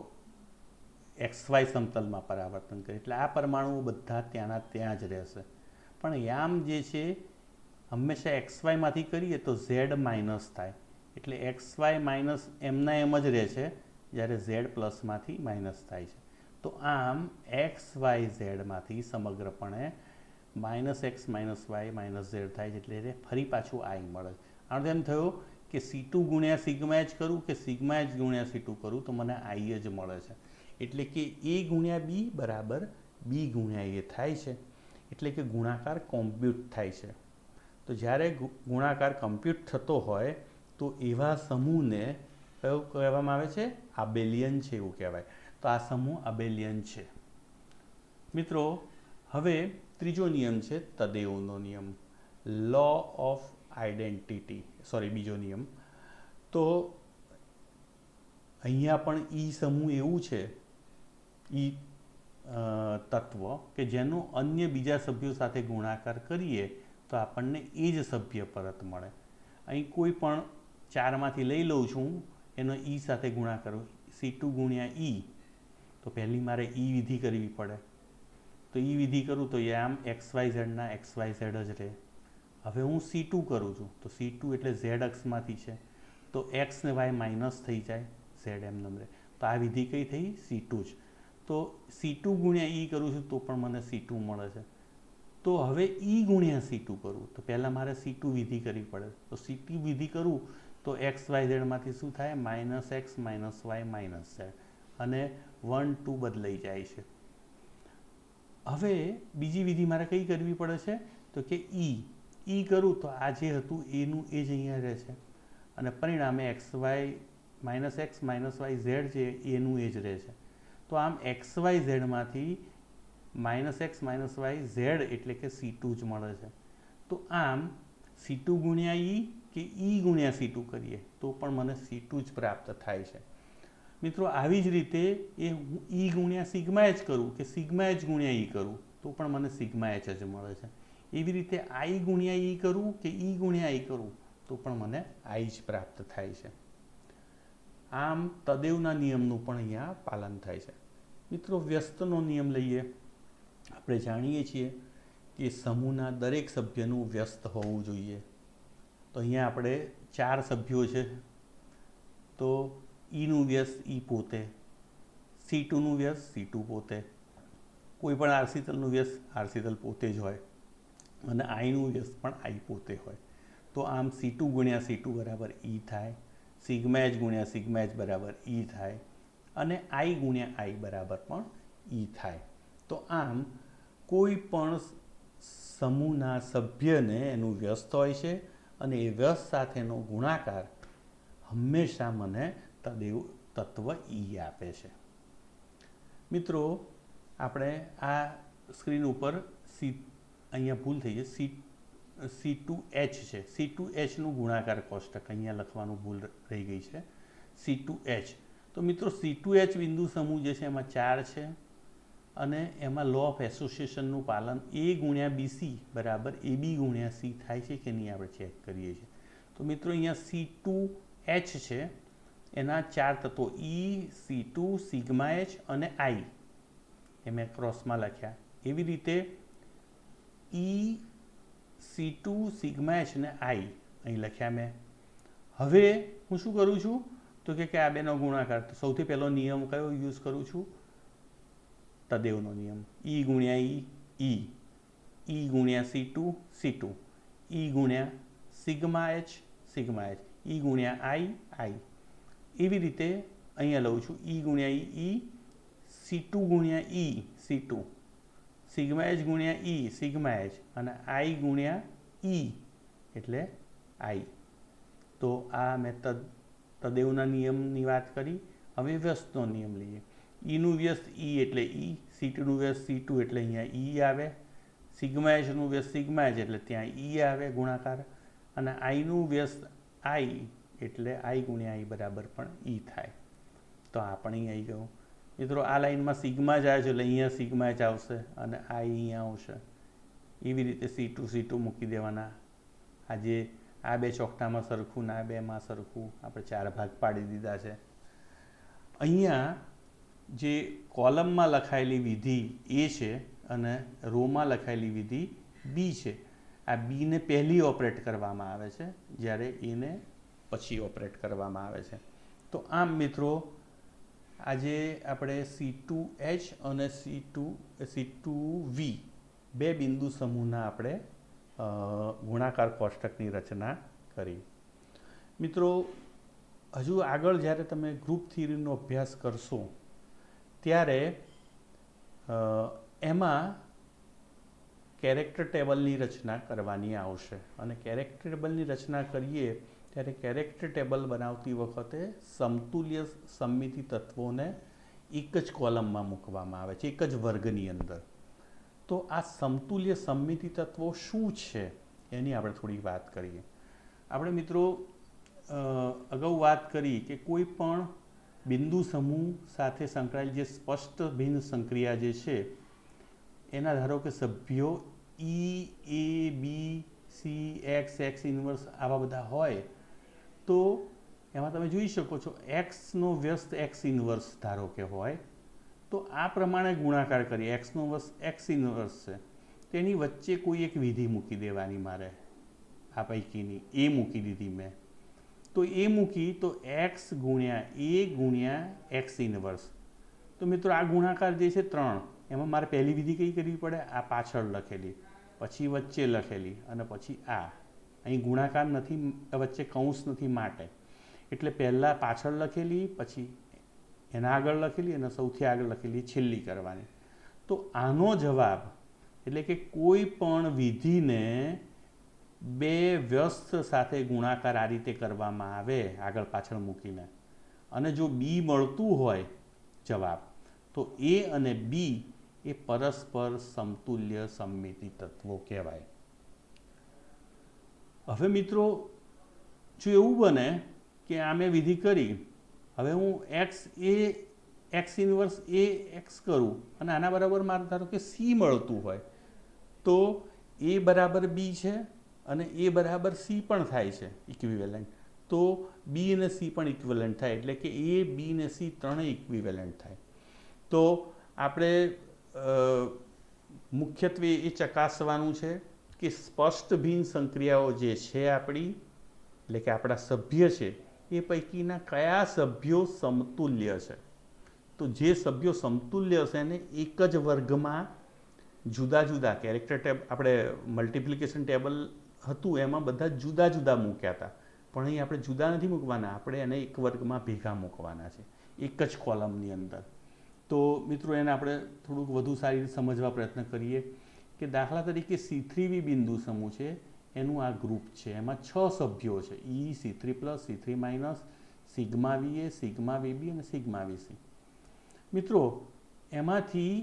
XY સમતલમાં પરાવર્તન કરે એટલે આ પરમાણુઓ બધા ત્યાંના ત્યાં જ રહેશે. પણ યામ જે છે હંમેશા XYમાંથી કરીએ તો Z માઇનસ થાય એટલે XY માઇનસ એમના એમ જ રહે છે જ્યારે Z પ્લસમાંથી માઇનસ થાય છે. તો આમ x Y ઝેડમાંથી સમગ્રપણે -x - y - z થાય છે, એટલે ફરી પાછું આઈ મળે. આનો એમ થયો કે C2 ગુણ્યા સિગ્મા એચ કરું કે સિગ્મા એચ ગુણ્યા C2 કરું તો મને આઈ જ મળે છે. એટલે કે A ગુણ્યા B બરાબર B ગુણ્યા A થાય છે. એટલે કે ગુણાકાર કોમ્પ્યુટ થાય છે. તો જ્યારે ગુણાકાર કમ્પ્યુટ થતો હોય તો એવા સમૂહને કયો કહેવામાં આવે છે? આબેલિયન છે એવું કહેવાય. તો આ સમૂહ આબેલિયન છે. મિત્રો, હવે ત્રીજો નિયમ છે તદેવનો નિયમ, લો ઓફ આઈડેન્ટિટી, બીજો નિયમ. તો અહીંયા પણ ઈ સમૂહ એવું છે, ઈ તત્વ કે જેનો અન્ય બીજા સભ્યો સાથે ગુણાકાર કરીએ તો આપણને એ જ સભ્ય પરત મળે. અહીં કોઈ પણ ચારમાંથી લઈ લઉં છું, એનો ઈ સાથે ગુણાકાર C2 ગુણ્યા ઈ, તો પહેલી મારે ઈ વિધિ કરવી પડે. તો ઈ વિધિ કરું તો એ આમ XYZ ના XYZ જ રહે. હવે હું C2 કરું છું તો C2 એટલે Z અક્ષમાંથી છે, તો X ને Y માઇનસ થઈ જાય, Z એમ રહે. તો આ વિધિ કઈ થઈ? C2 જ. તો C2 ગુણ્યા ઈ કરું છું તો પણ મને C2 મળે છે. તો હવે ઈ ગુણ્યા C2 કરું તો પહેલાં મારે C2 વિધિ કરવી પડે. તો C2 વિધિ કરું તો XYZ માંથી શું થાય? -x - y - z, અને 1 2 બદલાઈ જાય છે. હવે બીજી વિધિ મારે કઈ કરવી પડે છે? તો કે ઈ કરું તો આ જે હતું એનું એ જ અહીંયા રહે છે, અને પરિણામે -x - y - z છે એનું એ જ રહે છે. તો આમ XYZ માંથી -x - y z એટલે કે C2 જ મળે છે. તો આમ C2 ગુણ્યા ઈ કે ઈ ગુણ્યા C2 કરીએ તો પણ મને C2 જ પ્રાપ્ત થાય છે. મિત્રો, આવી જ રીતે એ હું ઈ ગુણ્યા સિગ્મા એચ કરું કે સિગ્મા એચ ગુણ્યા ઈ કરું તો પણ મને સિગ્મા એચ જ મળે છે. એવી રીતે આઈ ગુણ્યા ઈ કરું કે ઈ ગુણ્યા આઈ કરું તો પણ મને આઈ જ પ્રાપ્ત થાય છે. આમ તદેવના નિયમનું પણ અહીંયા પાલન થાય છે. મિત્રો, વ્યસ્તનો નિયમ લઈએ. આપણે જાણીએ છીએ કે સમૂહના દરેક સભ્યનું વ્યસ્ત હોવું જોઈએ. તો અહીંયા આપણે 4 સભ્યો છે, તો ઈનું વ્યસ્ત ઈ પોતે, C2નું વ્યસ્ત C2 પોતે, કોઈ પણ આરસીતલનું વ્યસ્ત આરસીતલ પોતે જ હોય, અને આઈનું વ્યસ્ત પણ આઈ પોતે હોય. તો આમ C2 ગુણ્યા C2 બરાબર ઈ થાય, સિગ્મા એચ ગુણ્યા સિગ્મા એચ બરાબર ઈ થાય, અને આઈ ગુણ્યા આઈ બરાબર પણ ઈ થાય. તો આમ કોઈ પણ સમૂહના સભ્યને એનું વ્યસ્ત હોય છે, અને એ વ્યસ્ત સાથેનો ગુણાકાર હંમેશા મને તદેવ તત્વ ઈ આપે છે. મિત્રો, આપણે આ સ્ક્રીન ઉપર અહીંયા ભૂલ થઈ છે, C2H છે, C2Hનું ગુણાકાર કોષ્ટક અહીંયા લખવાનું ભૂલ રહી ગઈ છે, C2H. તો મિત્રો, C2H બિંદુ સમૂહ જે છે એમાં 4 છે, અને એમાં લો ઓફ એસોસિએશનનું પાલન A ગુણ્યા BC બરાબર AB ગુણ્યા C થાય છે કે નહીં આપણે ચેક કરીએ છીએ. તો મિત્રો, અહીંયા C2H છે, એના 4 તત્વો E, C2, સિગ્મા એચ અને I એ મેં ક્રોસમાં લખ્યા. એવી રીતે E, C2, સિગ્મા એચ અને I અહીં લખ્યા મેં. હવે હું શું કરું છું? તો કે આ બેનો ગુણાકાર. તો સૌથી પહેલો નિયમ કયો યુઝ કરું છું? તદેવનો નિયમ. E ગુણ્યા ઈ, E ગુણ્યા C2 C2, E ગુણ્યા સિગ્મા એચ E ગુણ્યા આઈ. એવી રીતે અહીંયા લઉં છું E ગુણ્યા ઈ, C2 ગુણ્યા ઈ C2, સિગ્મા એચ ગુણ્યા ઈ સિગ્મા એચ, અને આઈ ગુણ્યા ઈ એટલે આઈ. તો આ મેં તદેવના નિયમની વાત કરી. હવે વ્યસ્તનો નિયમ લઈએ. ઈનું વ્યસ્ત ઈ એટલે ઈ, C2નું વ્યસ્ત C2 એટલે અહીંયા ઈ આવે, સિગ્મા એચનું વ્યસ્ત સિગ્મા એચ એટલે ત્યાં ઈ આવે ગુણાકાર, અને આઈનું વ્યસ્ત આઈ એટલે આઈ ગુણ્યા આઈ બરાબર પણ ઈ થાય. તો આ પણ અહીં આવી ગયું. મિત્રો, આ લાઈનમાં સિગ્મા જ આવે છે એટલે અહીંયા સિગ્મા એચ આવશે, અને આઈ અહીંયા આવશે. એવી રીતે C2 મૂકી દેવાના. આજે આ બે ચોકટામાં સરખું ને આ બેમાં સરખું આપણે 4 ભાગ પાડી દીધા છે. અહીંયા જે કોલમમાં લખાયેલી વિધિ એ છે અને રોમાં લખાયેલી વિધિ બી છે. આ બીને પહેલી ઓપરેટ કરવામાં આવે છે, જ્યારે એને પછી ઓપરેટ કરવામાં આવે છે. તો આમ મિત્રો, આજે આપણે C2H અને C2V બે બિંદુ સમૂહના આપણે ગુણાકાર કોષ્ટકની રચના કરી. મિત્રો, હજુ આગળ જ્યારે તમે ગ્રુપ થિયરીનો અભ્યાસ કરશો ત્યારે એમાં કેરેક્ટર ટેબલની રચના કરવાની આવશે અને કેરેક્ટર ટેબલની રચના કરીએ ત્યારે કેરેક્ટર ટેબલ બનાવતી વખતે સમતુલ્ય સમમિતિ તત્વોને એક જ કોલમમાં મૂકવામાં આવે છે, એક જ વર્ગની અંદર. તો આ સમતુલ્ય સમમિતિ તત્વો શું છે એની આપણે થોડી વાત કરીએ. આપણે મિત્રો અગાઉ વાત કરી કે કોઈ પણ બિંદુ સમૂહ સાથે સંકળાયેલ જે સ્પષ્ટ ભિન્ન સંક્રિયા જે છે એના ધારો કે સભ્યો E, A, B, C, X inverse આવા બધા હોય તો એમાં તમે જોઈ શકો છો એક્સનો વ્યસ્ત એક્સ ઇન્વર્સ ધારો કે હોય તો આ પ્રમાણે ગુણાકાર કરીએ. એક્સનો વ્યસ્ત એક્સ ઇન્વર્સ છે તેની વચ્ચે કોઈ એક વિધિ મૂકી દેવાની મારે. આ પૈકીની એ મૂકી દીધી મેં. તો એ મૂકી તો એક્સ ગુણ્યા એ ગુણ્યા એક્સ ઇન્વર્સ. તો મિત્રો આ ગુણાકાર જે છે 3 એમાં મારે પહેલી વિધિ કઈ કરવી પડે? આ પાછળ લખેલી, પછી વચ્ચે લખેલી અને પછી આ. અહીં ગુણાકાર નથી, વચ્ચે કૌંસ નથી માટે એટલે પહેલાં પાછળ લખેલી, પછી એના આગળ લખેલી અને સૌથી આગળ લખેલી છેલ્લી કરવાની. તો આનો જવાબ એટલે કે કોઈ પણ વિધિને બે વ્યસ્ત સાથે ગુણાકાર આ રીતે કરવામાં આવે આગળ પાછળ મૂકીને અને જો બી મળતું હોય જવાબ તો એ અને બી એ પરસ્પર સમતુલ્ય સમમિતિ તત્વો કહેવાય. હવે મિત્રો, જો એવું બને કે આ મેં વિધિ કરી, હવે હું એક્સ ઇન્વર્સ એ એક્સ કરું અને આના બરાબર મારે ધારો કે સી મળતું હોય તો એ બરાબર બી છે અને એ બરાબર સી પણ થાય છે ઇક્વિવેલન્ટ. તો બી અને સી પણ ઇક્વિવેલન્ટ થાય એટલે કે એ બી ને સી ત્રણેય ઇક્વિવેલન્ટ થાય. તો આપણે મુખ્યત્વે એ ચકાસવાનું છે કે સ્પષ્ટ ભિન્ન સંક્રિયાઓ જે છે આપણી એટલે કે આપણા સભ્ય છે એ પૈકીના કયા સભ્યો સમતુલ્ય છે. તો જે સભ્યો સમતુલ્ય છે એને એક જ વર્ગમાં જુદા જુદા કેરેક્ટર ટેબ આપણે મલ્ટિપ્લિકેશન ટેબલ હતું એમાં બધા જુદા જુદા મૂક્યા હતા, પણ અહીં આપણે જુદા નથી મૂકવાના, આપણે એને એક વર્ગમાં ભેગા મૂકવાના છે એક જ કોલમની અંદર. તો મિત્રો એને આપણે થોડુંક વધુ સારી રીતે સમજવા પ્રયત્ન કરીએ કે દાખલા તરીકે C3V બિંદુ સમૂહ છે એનું આ ગ્રુપ છે, એમાં 6 સભ્યો છે E, C3+, C3-, sigma VA, sigma VB અને સિગ્મા VC. મિત્રો એમાંથી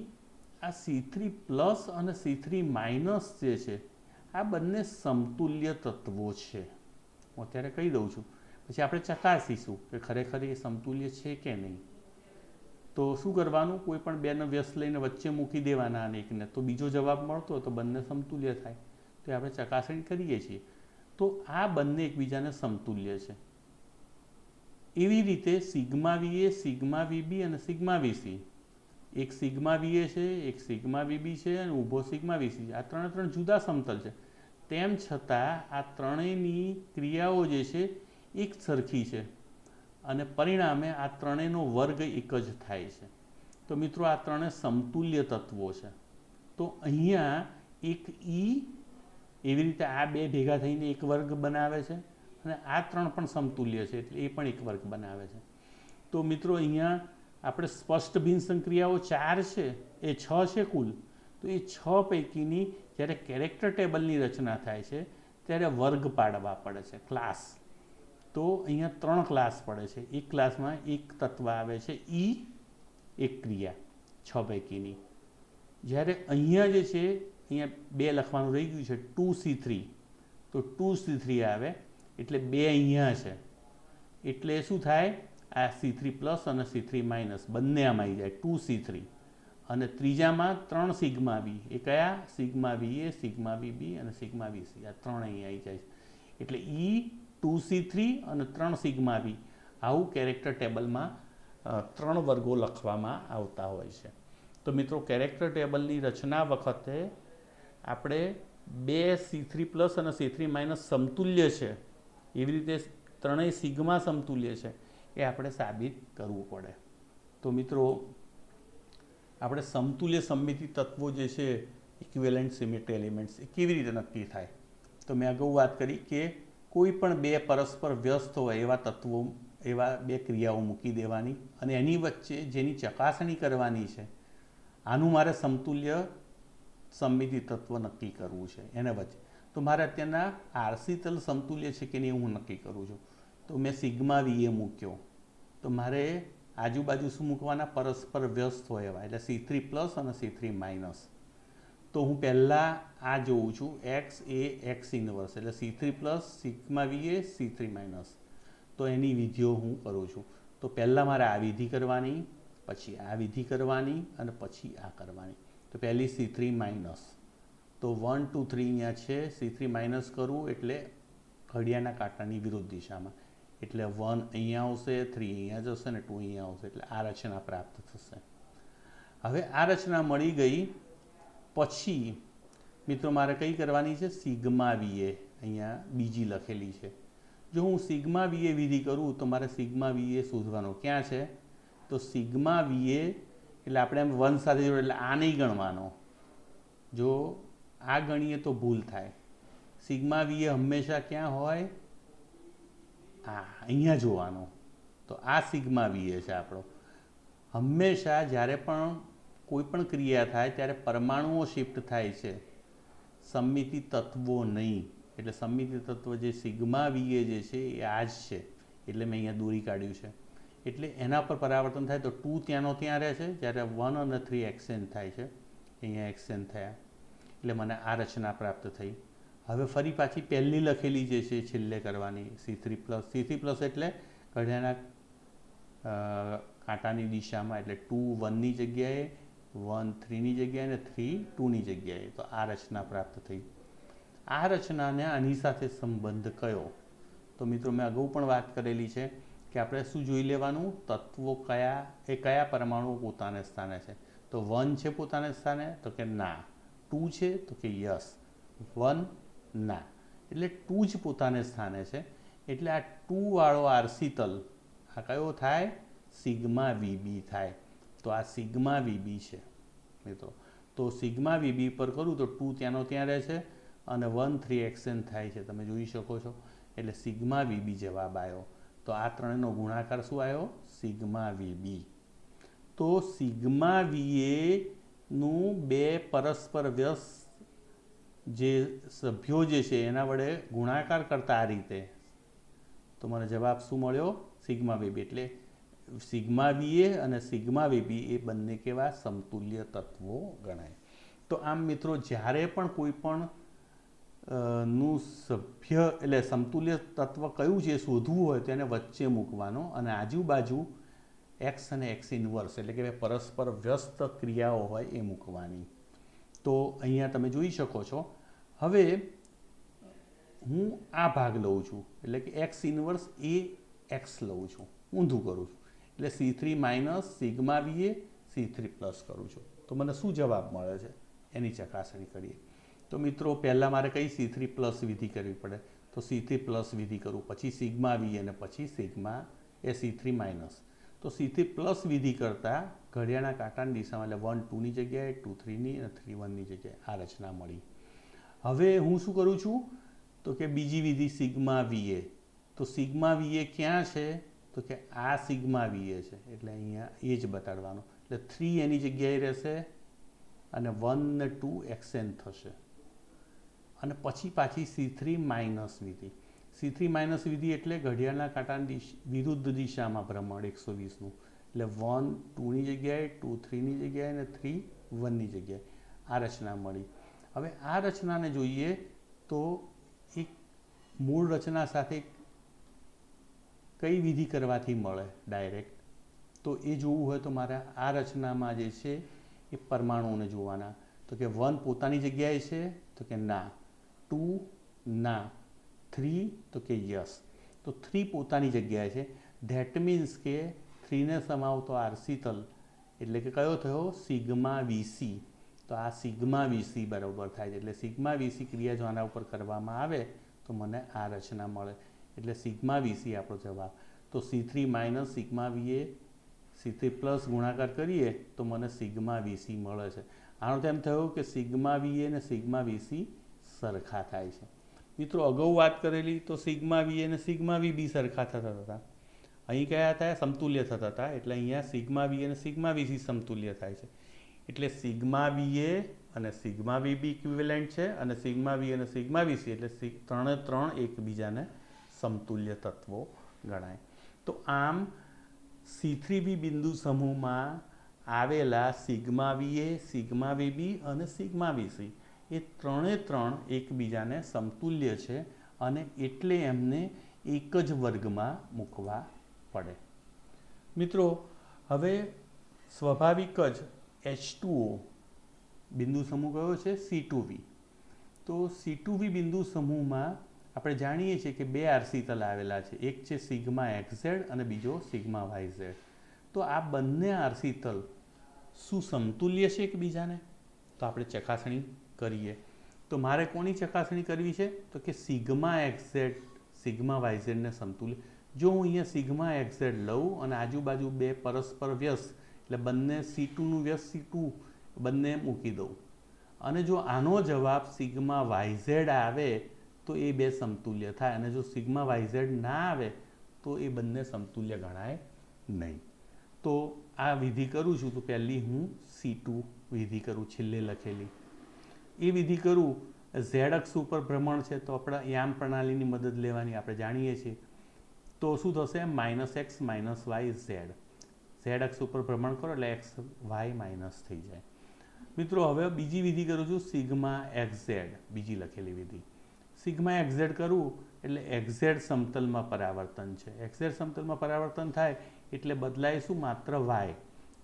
આ C3+ અને C3- જે છે આ બંને સમતુલ્ય તત્વો છે. હું અત્યારે કહી દઉં છું, પછી આપણે ચકાસીશું કે ખરેખર એ સમતુલ્ય છે કે નહીં. તો શું કરવાનું? કોઈ પણ બેનો વ્યસ્ત લઈને વચ્ચે મૂકી દેવાના અને એકને, તો બીજો જવાબ મળતો હોય તો બંને સમતુલ્ય થાય. તો આપણે ચકાસણી કરીએ છીએ તો આ બંને એકબીજાને સમતુલ્ય છે. એવી રીતે સિગ્મા VA, સિગ્મા VB અને સિગ્મા VC, એક સિગ્મા VA છે, એક સિગ્મા VB છે અને ઊભો સિગ્મા VC છે. આ ત્રણ જુદા સમતલ છે, તેમ છતાં આ ત્રણેયની ક્રિયાઓ જે છે એક સરખી છે અને પરિણામે આ ત્રણેયનો વર્ગ એક જ થાય છે. તો મિત્રો આ ત્રણે સમતુલ્ય તત્વો છે. તો અહીંયા એક એવી રીતે આ બે ભેગા થઈને એક વર્ગ બનાવે છે અને આ ત્રણ પણ સમતુલ્ય છે એટલે એ પણ એક વર્ગ બનાવે છે. તો મિત્રો અહીંયા આપણે સ્પષ્ટ ભિન્ન સંક્રિયાઓ 4 છે, એ 6 છે કુલ. તો એ 6 પૈકીની જ્યારે કેરેક્ટર ટેબલની રચના થાય છે ત્યારે વર્ગ પાડવા પડે છે, ક્લાસ. તો અહીંયા 3 ક્લાસ પડે છે. એક ક્લાસમાં એક તત્વ આવે છે E, એક ક્રિયા 6 પૈકીની. જ્યારે અહીંયા જે છે અહીંયા 2 લખવાનું રહી ગયું છે 2C3, તો 2C3 આવે એટલે 2 અહીંયા છે એટલે શું થાય? આ C3+ અને C3- બંને આમાં આવી જાય 2C3 અને ત્રીજામાં 3 સિગ્મા V, એ કયા? સિગ્મા VA, સિગ્મા VB અને સિગ્મા VC, આ 3 અહીં આવી જાય એટલે E, 2C3 અને 3 સિગ્મા V. આવું કેરેક્ટર ટેબલમાં 3 વર્ગો લખવામાં આવતા હોય છે. તો મિત્રો કેરેક્ટર ટેબલની રચના વખતે આપણે 2 C3+ અને C3- સમતુલ્ય છે એવી રીતે ત્રણેય સિગ્મા સમતુલ્ય છે એ આપણે સાબિત કરવું પડે. તો મિત્રો આપણે સમતુલ્ય સમમિતિ તત્વો જે છે ઇક્વિવેલન્ટ સિમેટ્રી એલિમેન્ટ્સ એ કેવી રીતે નક્કી થાય? તો મેં અગાઉ વાત કરી કે કોઈ પણ બે પરસ્પર વ્યસ્ત હોય એવા તત્વો, એવા બે ક્રિયાઓ મૂકી દેવાની અને એની વચ્ચે જેની ચકાસણી કરવાની છે, આનું મારે સમતુલ્ય સમમિતિ તત્વ નક્કી કરવું છે એને વચ્ચે. તો મારે અત્યારના આરસી તલ સમતુલ્ય છે કે નહીં હું નક્કી કરું છું. તો મેં સિગ્મા વીએ મૂક્યો, તો મારે આજુબાજુ શું મૂકવાના? પરસ્પર વ્યસ્ત હોય એવા, એટલે C3+ અને C3-. તો હું પહેલાં આ જોઉં છું, એક્સ એ એક્સ ઇન્વર્સ એટલે C3+ સિગ્મા વીએ C3-. તો એની વિધિઓ હું કરું છું. તો પહેલાં મારે આ વિધિ કરવાની, પછી આ વિધિ કરવાની અને પછી આ કરવાની. તો પહેલી C3-. તો 1 2 3 અહીંયા છે, C3- કરવું એટલે ઘડિયાળના કાંટાની વિરુદ્ધ દિશામાં, એટલે 1 અહીંયા આવશે, 3 અહીંયા જશે ને 2 અહીંયા આવશે, એટલે આ રચના પ્રાપ્ત થશે. હવે આ રચના મળી ગઈ પછી મિત્રો મારે કઈ કરવાની છે? સિગ્મા વીએ અહીંયા બીજી લખેલી છે. જો હું સિગ્મા વીએ વિધિ કરું તો મારે સિગ્મા વીએ શોધવાનો ક્યાં છે? તો સિગ્મા વીએ એટલે આપણે એમ 1 સાથે જોડે એટલે આ નહીં ગણવાનો. જો આ ગણીએ તો ભૂલ થાય. સિગ્મા વીએ હંમેશા ક્યાં હોય? અહીંયા જોવાનો. તો આ સિગ્મા વીએ છે આપણો. હંમેશા જ્યારે પણ કોઈ પણ ક્રિયા થાય ત્યારે પરમાણુઓ શિફ્ટ થાય છે, સમમિતિ તત્વો નહીં. એટલે સમમિતિ તત્વ જે સિગ્મા વીએ જે છે એ આ જ છે, એટલે મેં અહીંયા દોરી કાઢ્યું છે. એટલે એના પર પરાવર્તન થાય તો 2 ત્યાંનો ત્યાં રહે છે, જ્યારે 1 અને 3 એક્સચેન્જ થાય છે, અહીંયા એક્સચેન્જ થયા, એટલે મને આ રચના પ્રાપ્ત થઈ. હવે ફરી પાછી પહેલી લખેલી જે છે છેલ્લે કરવાની, C3+ એટલે ઘડિયાળના કાંટાની દિશામાં, એટલે 2 1ની જગ્યાએ, 1 3ની જગ્યાએ અને 3 2ની જગ્યાએ. તો આ રચના પ્રાપ્ત થઈ. આ રચનાને આની સાથે સંબંધ કયો? તો મિત્રો મેં અગાઉ પણ વાત કરેલી છે કે આપણે શું જોઈ લેવાનું? તત્વો કયા, એ કયા પરમાણુઓ પોતાને સ્થાને છે. તો 1 છે પોતાને સ્થાને? તો કે ના. 2 છે? તો કે યસ. 1 ના, એટલે 2 જ પોતાને સ્થાને છે. એટલે આ 2 વાળો આરસી તલ આ કયો થાય? સિગ્મા વીબી થાય. તો આ સિગ્મા વીબી છે મિત્રો. તો સિગ્મા વીબી પર કરું તો 2 ત્યાંનો ત્યાં રહે છે અને 1 3 એક્સચેન્જ થાય છે, તમે જોઈ શકો છો. એટલે સિગ્મા વીબી જવાબ આવ્યો. તો આ ત્રણનો ગુણાકાર શું આવ્યો? Sigma VB. તો સિગ્મા વીએ નું બે પરસ્પર વ્યસ્ત જે સભ્યો જે છે એના વડે ગુણાકાર કરતા આ રીતે, તો મને જવાબ શું મળ્યો? Sigma VB. એટલે સિગ્મા વીએ અને સિગ્મા વીબી એ બંને કેવા? સમતુલ્ય તત્વો ગણાય. તો આમ મિત્રો જ્યારે પણ કોઈ પણ નું સભ્ય એટલે સમતુલ્ય તત્વ કયું છે શોધવું હોય તો એને વચ્ચે મૂકવાનો અને આજુબાજુ એક્સ અને એક્સ ઇન્વર્સ એટલે કે પરસ્પર વ્યસ્ત ક્રિયાઓ હોય એ મૂકવાની. તો અહીંયા તમે જોઈ શકો છો. હવે હું આ ભાગ લઉં છું, એટલે કે એક્સ ઇન્વર્સ એ એક્સ લઉં છું, ઊંધું કરું છું. એટલે C3- સિગ્મા વીએ C3+ કરું છું. તો મને શું જવાબ મળે છે એની ચકાસણી કરીએ. તો મિત્રો પહેલાં મારે કઈ C3+ વિધિ કરવી પડે? તો C3+ વિધિ કરું, પછી સિગ્મા વી અને પછી સિગ્મા એ C3-. તો C3+ વિધિ કરતાં ઘડિયાળના કાંટાની દિશામાં એટલે 1 2ની જગ્યાએ, 2 3ની અને 3 1ની જગ્યાએ આ રચના મળી. હવે હું શું કરું છું? તો કે બીજી વિધિ સિગ્મા વીએ. તો સિગ્મા વીએ ક્યાં છે? તો કે આ સિગ્મા વીએ છે, એટલે અહીંયા એ જ બતાડવાનું. એટલે 3 એની જગ્યાએ રહેશે અને 1 ને 2 એક્સચેન્જ થશે. અને પછી પાછી C3- વિધિ. C3- વિધિ એટલે ઘડિયાળના કાંટાની વિરુદ્ધ દિશામાં ભ્રમણ 120નું, એટલે 1 2ની જગ્યાએ, 2 3ની જગ્યાએ અને 3 1ની જગ્યાએ આ રચના મળી. હવે આ રચનાને જોઈએ તો એક મૂળ રચના સાથે કઈ વિધિ કરવાથી મળે ડાયરેક્ટ? તો એ જોવું હોય તો મારે આ રચનામાં જે છે એ પરમાણુઓને જોવાના. તો કે 1 પોતાની જગ્યાએ છે? તો કે ના. 2 ના. 3 તો કે યસ. તો 3 પોતાની જગ્યાએ છે. ધેટ મીન્સ કે 3ને સમાવતો આરસી તલ એટલે કે કયો થયો? Sigma VC. તો આ સિગ્મા વીસી બરાબર થાય છે. એટલે સિગ્મા વીસી ક્રિયા જો આના ઉપર કરવામાં આવે તો મને આ રચના મળે. એટલે સિગ્મા વીસી આપણો જવાબ. તો C3- સિગ્મા વીએ C3 પ્લસ ગુણાકાર કરીએ તો મને સિગ્મા વીસી મળે છે. આનો તો એમ થયું કે સિગ્મા વીએ અને સિગ્મા વીસી સરખા થાય છે. મિત્રો અગાઉ વાત કરેલી તો સિગ્મા વીએ અને સિગ્મા વીબી સરખા થતા હતા. અહીં કયા હતા? સમતુલ્ય થતા હતા. એટલે અહીંયા સિગ્મા વીએ અને સિગ્મા વીસી સમતુલ્ય થાય છે. એટલે સિગ્મા વીએ અને સિગ્મા વીબી ઇક્વિવેલન્ટ છે અને સિગ્મા વી અને સિગ્મા વીસી એટલે ત્રણે ત્રણ એકબીજાને સમતુલ્ય તત્વો ગણાય. તો આમ C3b બિંદુ સમૂહમાં આવેલા સિગ્મા વીએ, સિગ્મા વીબી અને સિગ્મા વીસી એ ત્રણે ત્રણ એકબીજાને સમતુલ્ય છે અને એટલે એમને એક જ વર્ગમાં મૂકવા પડે. મિત્રો હવે સ્વાભાવિક જ H2O બિંદુ સમૂહ કયો છે? C2v. તો C2v બિંદુ સમૂહમાં આપણે જાણીએ છીએ કે બે આરસીતલ આવેલા છે. એક છે સિગ્મા XZ અને બીજો સિગ્મા YZ. તો આ બંને આરસીતલ શું સમતુલ્ય છે એકબીજાને? તો આપણે ચકાસણી કરીએ. તો મારે કોની ચકાસણી કરવી છે? તો કે સિગ્મા XZ સિગ્મા YZ ને સમતુલ્ય. જો હું અહીંયા સિગ્મા XZ લઉં અને આજુબાજુ બે પરસ્પર વ્યસ્ત એટલે બંને C2નું વ્યસ્ત C2 બંને મૂકી દઉં અને જો આનો જવાબ સિગ્મા YZ આવે તો એ બે સમતુલ્ય થાય અને જો સિગ્મા YZ ના આવે તો એ બંને સમતુલ્ય ગણાય નહીં. તો આ વિધિ કરું છું તો પહેલી હું C2 વિધિ કરું, છેલ્લે લખેલી એ વિધિ કરું. Z અક્ષ ઉપર ભ્રમણ છે તો આપણે યામ પ્રણાલીની મદદ લેવાની આપણે જાણીએ છીએ. તો શું થશે? -x - y z. Z અક્ષ ઉપર ભ્રમણ કરો એટલે x y માઇનસ થઈ જાય. મિત્રો હવે બીજી વિધિ કરું છું સિગ્મા XZ, બીજી લખેલી વિધિ. સિગ્મા XZ કરું એટલે XZ સમતલમાં પરાવર્તન છે. XZ સમતલમાં પરાવર્તન થાય એટલે બદલાય શું? માત્ર y.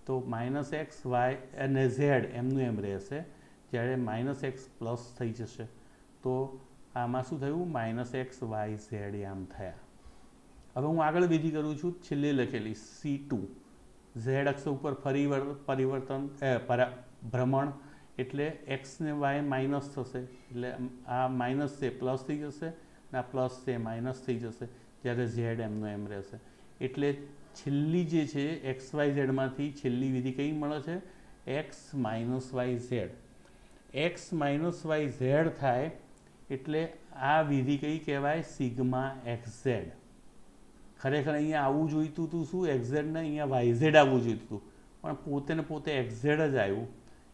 તો -x y અને z એમનું એમ રહેશે. જ્યારે -x પ્લસ થઈ જશે તો આમાં શું થયું? -x y z આમ થયા. હવે હું આગળ વિધિ કરું છું છેલ્લે લખેલી C2. Z અક્ષ ઉપર ફરી પરિવર્તન ભ્રમણ એટલે x ને y માઇનસ થશે એટલે આ માઇનસ છે પ્લસ થઈ જશે અને આ પ્લસ છે માઇનસ થઈ જશે. જ્યારે z એમનો એમ રહેશે એટલે છેલ્લી જે છે XYZ માંથી છેલ્લી વિધિ કઈ મળે છે? x - yz. x - yz થાય એટલે આ વિધિ કઈ કહેવાય? Sigma XZ. ખરેખર અહીંયા આવવું જોઈતું હતું શું? XZ ને અહીંયા YZ આવવું જોઈતું હતું પણ પોતે ને પોતે XZ જ આવ્યું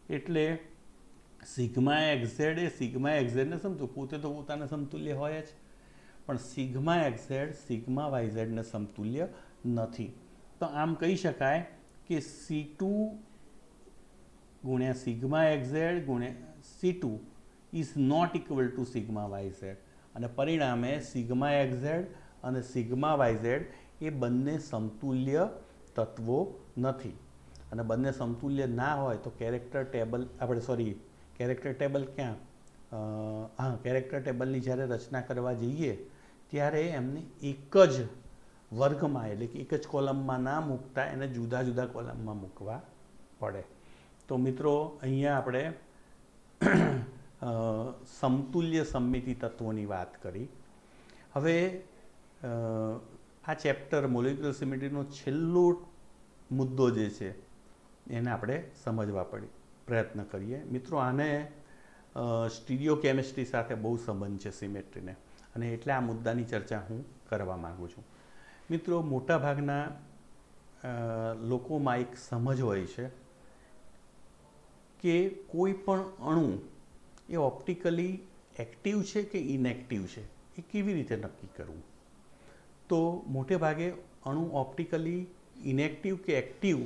એટલે સિગ્મા XZ એ સિગ્મા XZ ને સમજો, પોતે તો પોતાને સમતુલ્ય હોય જ પણ સિગ્મા XZ સિગ્મા YZ ને સમતુલ્ય નથી. તો આમ કહી શકાય કે C2 ગુણ્યા સિગ્મા XZ ગુણ્યા C2 is not equal to sigma YZ અને પરિણામે સિગ્મા XZ અને સિગ્મા YZ એ બંને સમતુલ્ય તત્વો નથી. અને બંને સમતુલ્ય ના હોય તો કેરેક્ટર ટેબલ કેરેક્ટર ટેબલ ક્યાં? કેરેક્ટર ટેબલની જ્યારે રચના કરવા જઈએ ત્યારે એમને એક જ વર્ગમાં એટલે કે એક જ કોલમમાં ના મૂકતા એને જુદા જુદા કોલમમાં મૂકવા પડે. તો મિત્રો અહીંયા આપણે સમતુલ્ય સમમિતિ તત્વોની વાત કરી. હવે આ ચેપ્ટર મોલેક્યુલર સિમેટ્રીનો છેલ્લો મુદ્દો જે છે એને આપણે સમજવા પ્રયત્ન કરીએ. મિત્રો આને સ્ટીરિયો કેમિસ્ટ્રી સાથે બહુ સંબંધ છે સિમેટ્રીને અને એટલે આ મુદ્દાની ચર્ચા હું કરવા માગું છું. મિત્રો મોટાભાગના લોકોમાં એક સમજ હોય છે કે કોઈ પણ અણુ એ ઓપ્ટિકલી એક્ટિવ છે કે ઇનએક્ટિવ છે એ કેવી રીતે નક્કી કરવું? તો મોટે ભાગે અણુ ઓપ્ટિકલી ઇનએક્ટિવ કે એક્ટિવ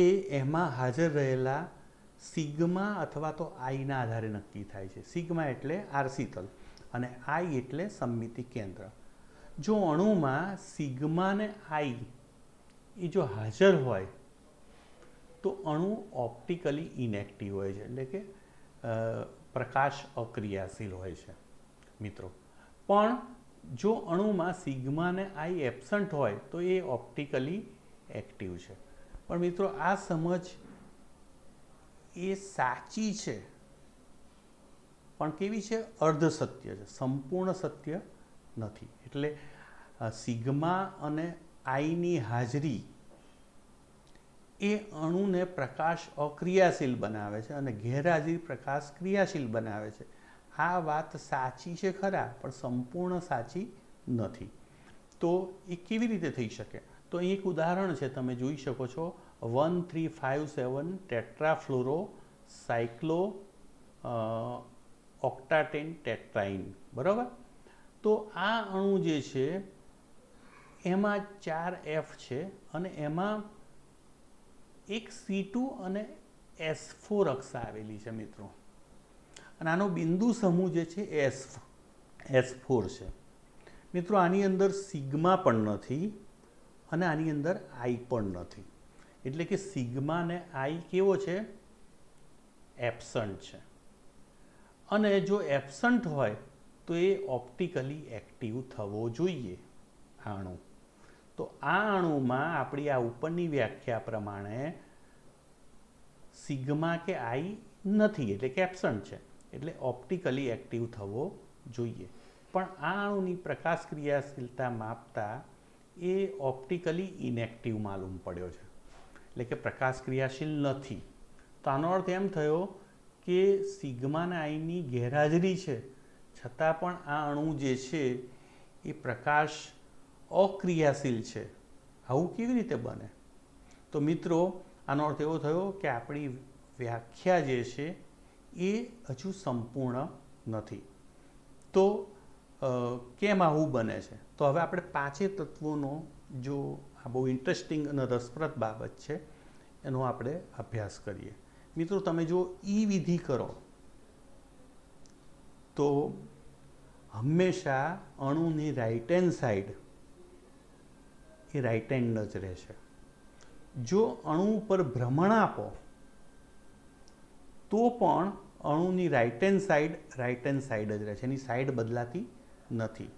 એ એમાં હાજર રહેલા સિગ્મા અથવા તો આઈના આધારે નક્કી થાય છે. સિગ્મા એટલે આરસીતલ અને આઈ એટલે સમમિતિ કેન્દ્ર. જો અણુમાં સિગ્મા ને આઈ એ જો હાજર હોય તો અણુ ઓપ્ટિકલી ઇનએક્ટિવ હોય છે એટલે કે પ્રકાશ અક્રિયાશીલ હોય છે મિત્રો. પણ જો અણુમાં સિગ્મા ને આઈ એબસન્ટ હોય તો એ ઓપ્ટિકલી એક્ટિવ છે. પણ મિત્રો આ સમજ એ સાચી છે પણ કેવી છે? અર્ધ સત્ય છે, સંપૂર્ણ સત્ય નથી. એટલે સિગ્મા અને આઈની હાજરી એ અણુને પ્રકાશ અક્રિયાશીલ બનાવે છે અને ગેરહાજરી પ્રકાશ ક્રિયાશીલ બનાવે છે. આ વાત સાચી છે ખરા, પણ સંપૂર્ણ સાચી નથી. તો એ કેવી રીતે થઈ શકે? તો અહીં એક ઉદાહરણ છે, તમે જોઈ શકો છો, 1357 ટેટ્રાફ્લોરો સાયક્લો ઓક્ટાટેન ટેટ્રાઇન. બરાબર? તો આ અણુ જે છે એમાં 4 F છે અને એમાં એક C2 અને S4 કક્ષા આવેલી છે મિત્રો. અને આનો બિંદુ સમૂહ જે છે S4 છે મિત્રો. આની અંદર સિગ્મા પણ નથી અને આની અંદર I પણ નથી. એટલે કે સિગ્મા ને I કેવો છે? એબસન્ટ છે. અને જો એબસન્ટ હોય તો એ ઓપ્ટિકલી એક્ટિવ થવો જોઈએ આ અણુ. તો આ અણુમાં આપણી આ ઉપરની વ્યાખ્યા પ્રમાણે સિગ્મા કે I નથી, એટલે કે એબસન્ટ છે, એટલે ઓપ્ટિકલી એક્ટિવ થવો જોઈએ. પણ આ અણુની પ્રકાશ ક્રિયાશીલતા માપતા એ ઓપ્ટિકલી ઇનએક્ટિવ માલુમ પડ્યો છે, એટલે કે પ્રકાશ ક્રિયાશીલ નથી. તો આનો અર્થ એમ થયો કે સિગ્મા અને આઈની ગેરહાજરી છે છતાં પણ આ અણુ જે છે એ પ્રકાશ અક્રિયાશીલ છે. આવું કેવી રીતે બને? તો મિત્રો, આનો અર્થ એવો થયો કે આપણી વ્યાખ્યા જે છે એ હજુ સંપૂર્ણ નથી. તો કેમ આવું બને છે? તો હવે આપણે 5 તત્વોનો, જો આ બહુ ઇન્ટરેસ્ટિંગ અને રસપ્રદ બાબત છે, એનો આપણે અભ્યાસ કરીએ. મિત્રો, તમે જો વિધિ કરો તો હંમેશા અણુની રાઇટ હેન્ડ સાઈડ એ રાઇટ હેન્ડ જ રહેશે. જો અણુ ઉપર ભ્રમણ આપો તો પણ અણુની રાઇટ હેન્ડ સાઈડ જ રહેશે, એની સાઈડ બદલાતી નથી.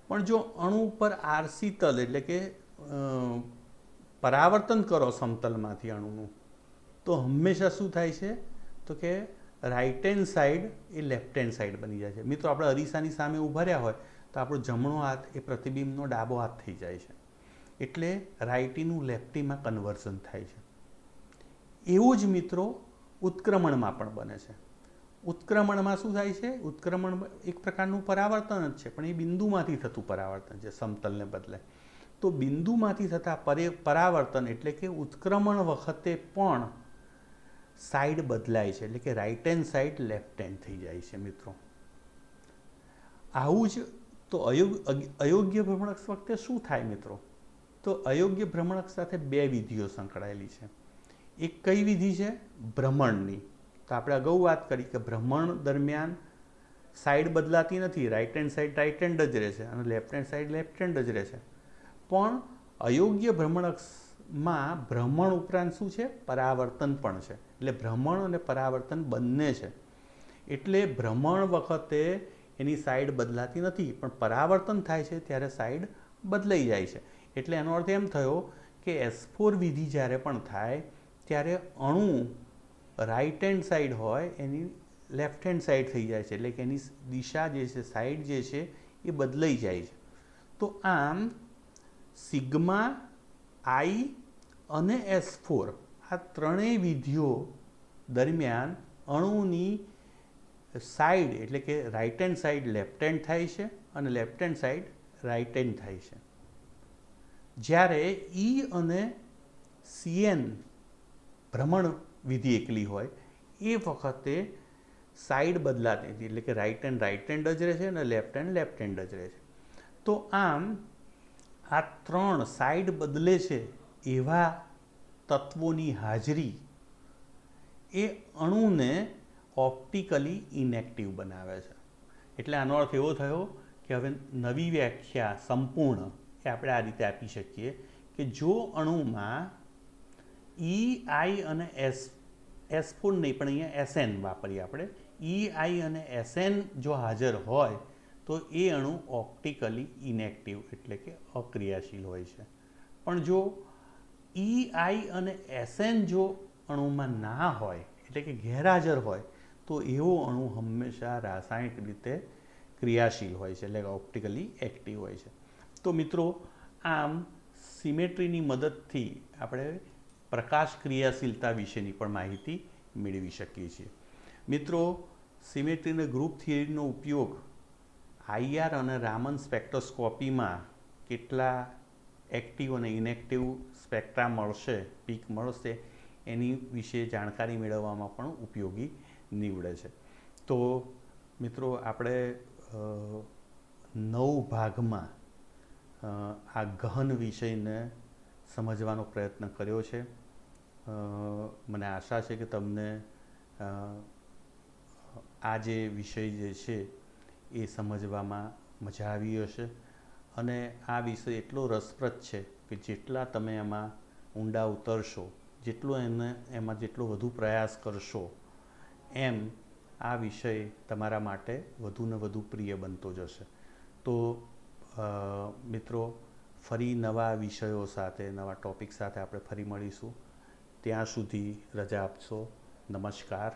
પણ જો અણુ ઉપર આરસી તલ એટલે કે પરાવર્તન કરો સમતલમાંથી અણુનું, તો હંમેશા શું થાય છે? તો કે રાઇટ હેન્ડ સાઈડ એ લેફ્ટ હેન્ડ સાઈડ બની જાય છે. મિત્રો, આપણે અરીસાની સામે ઊભા રહ્યા હોય તો આપણો જમણો હાથ એ પ્રતિબિંબનો ડાબો હાથ થઈ જાય છે, એટલે રાઇટીનું લેફ્ટીમાં કન્વર્ઝન થાય છે. એવું જ મિત્રો ઉત્ક્રમણમાં પણ બને છે. ઉત્ક્રમણમાં શું થાય છે? ઉત્ક્રમણ એક પ્રકારનું પરાવર્તન જ છે, પણ એ બિંદુમાંથી થતું પરાવર્તન છે સમતલને બદલે. તો બિંદુમાંથી થતા પરાવર્તન એટલે કે ઉત્ક્રમણ વખતે પણ સાઈડ બદલાય છે, એટલે કે right hand side left hand થઈ જાય છે મિત્રો. આવું જ તો અયોગ્ય ભ્રમણક વખતે શું થાય મિત્રો? તો અયોગ્ય ભ્રમણક સાથે 2 વિધિઓ સંકળાયેલી છે. એક કઈ વિધિ છે? ભ્રમણની. તો આપણે અગાઉ વાત કરી કે ભ્રમણ દરમિયાન સાઈડ બદલાતી નથી, right hand side right hand જ રહે છે અને left hand side left hand જ રહે છે. પણ અયોગ્ય ભ્રમણકમાં ભ્રમણ ઉપરાંત શું છે? પરાવર્તન પણ છે. એટલે ભ્રમણ અને પરાવર્તન બંને છે. એટલે ભ્રમણ વખતે એની સાઈડ બદલાતી નથી, પણ પરાવર્તન થાય છે ત્યારે સાઈડ બદલાઈ જાય છે. એટલે એનો અર્થ એમ થયો કે S4 વિધિ જ્યારે પણ થાય ત્યારે અણુ રાઇટ હેન્ડ સાઈડ હોય એની લેફ્ટ હેન્ડ સાઈડ થઈ જાય છે, એટલે કે એની દિશા જે છે, સાઈડ જે છે એ બદલાઈ જાય છે. તો આમ સિગ્મા, I અને S4 આ ત્રણેય વિધિઓ દરમિયાન અણુની સાઈડ એટલે કે right hand side left hand થાય છે અને left hand side right hand થાય છે. જ્યારે E અને CN ભ્રમણ વિધિ એકલી હોય એ વખતે સાઈડ બદલાતી નથી, એટલે કે રાઇટ હેન્ડ જ રહે છે અને લેફ્ટ હેન્ડ જ રહે છે. તો આમ આ 3 સાઈડ બદલે છે એવા તત્વોની હાજરી એ અણુને ઓપ્ટિકલી ઇનએક્ટિવ બનાવે છે. એટલે આનો અર્થ એવો થયો કે હવે નવી વ્યાખ્યા સંપૂર્ણ એ આપણે આ રીતે આપી શકીએ કે જો અણુમાં I અને S4 નહીં, પણ અહીંયા SN વાપરીએ આપણે, I અને SN જો હાજર હોય તો એ અણુ ઓપ્ટિકલી ઇનએક્ટિવ એટલે કે અક્રિયાશીલ હોય છે. પણ જો I અને SN જો અણુમાં ના હોય એટલે કે ગેરહાજર હોય તો એવો અણુ હંમેશા રાસાયણિક રીતે ક્રિયાશીલ હોય છે, એટલે કે ઓપ્ટિકલી એક્ટિવ હોય છે. તો મિત્રો, આમ સિમેટ્રીની મદદથી આપણે પ્રકાશ ક્રિયાશીલતા વિશેની પણ માહિતી મેળવી શકીએ છીએ. મિત્રો, સિમેટ્રી અને ગ્રુપ થિયરીનો ઉપયોગ આઈઆર અને રામન સ્પેક્ટ્રોસ્કોપીમાં કેટલા એક્ટિવ અને ઇનએક્ટિવ સ્પેક્ટ્રા મળશે, પીક મળશે, એની વિશે જાણકારી મેળવવામાં પણ ઉપયોગી નીવડે છે. તો મિત્રો, આપણે 9 ભાગમાં આ ગહન વિષયને સમજવાનો પ્રયત્ન કર્યો છે. મને આશા છે કે તમને આ જે વિષય જે છે એ સમજવામાં મજા આવી હશે. અને આ વિષય એટલો રસપ્રદ છે કે જેટલા તમે એમાં ઊંડા ઉતરશો, એમાં જેટલો વધુ પ્રયાસ કરશો, એમ આ વિષય તમારા માટે વધુ ને વધુ પ્રિય બનતો જશે. તો મિત્રો, ફરી નવા વિષયો સાથે, નવા ટૉપિક સાથે આપણે ફરી મળીશું. ત્યાં સુધી રજા આપશો. નમસ્કાર.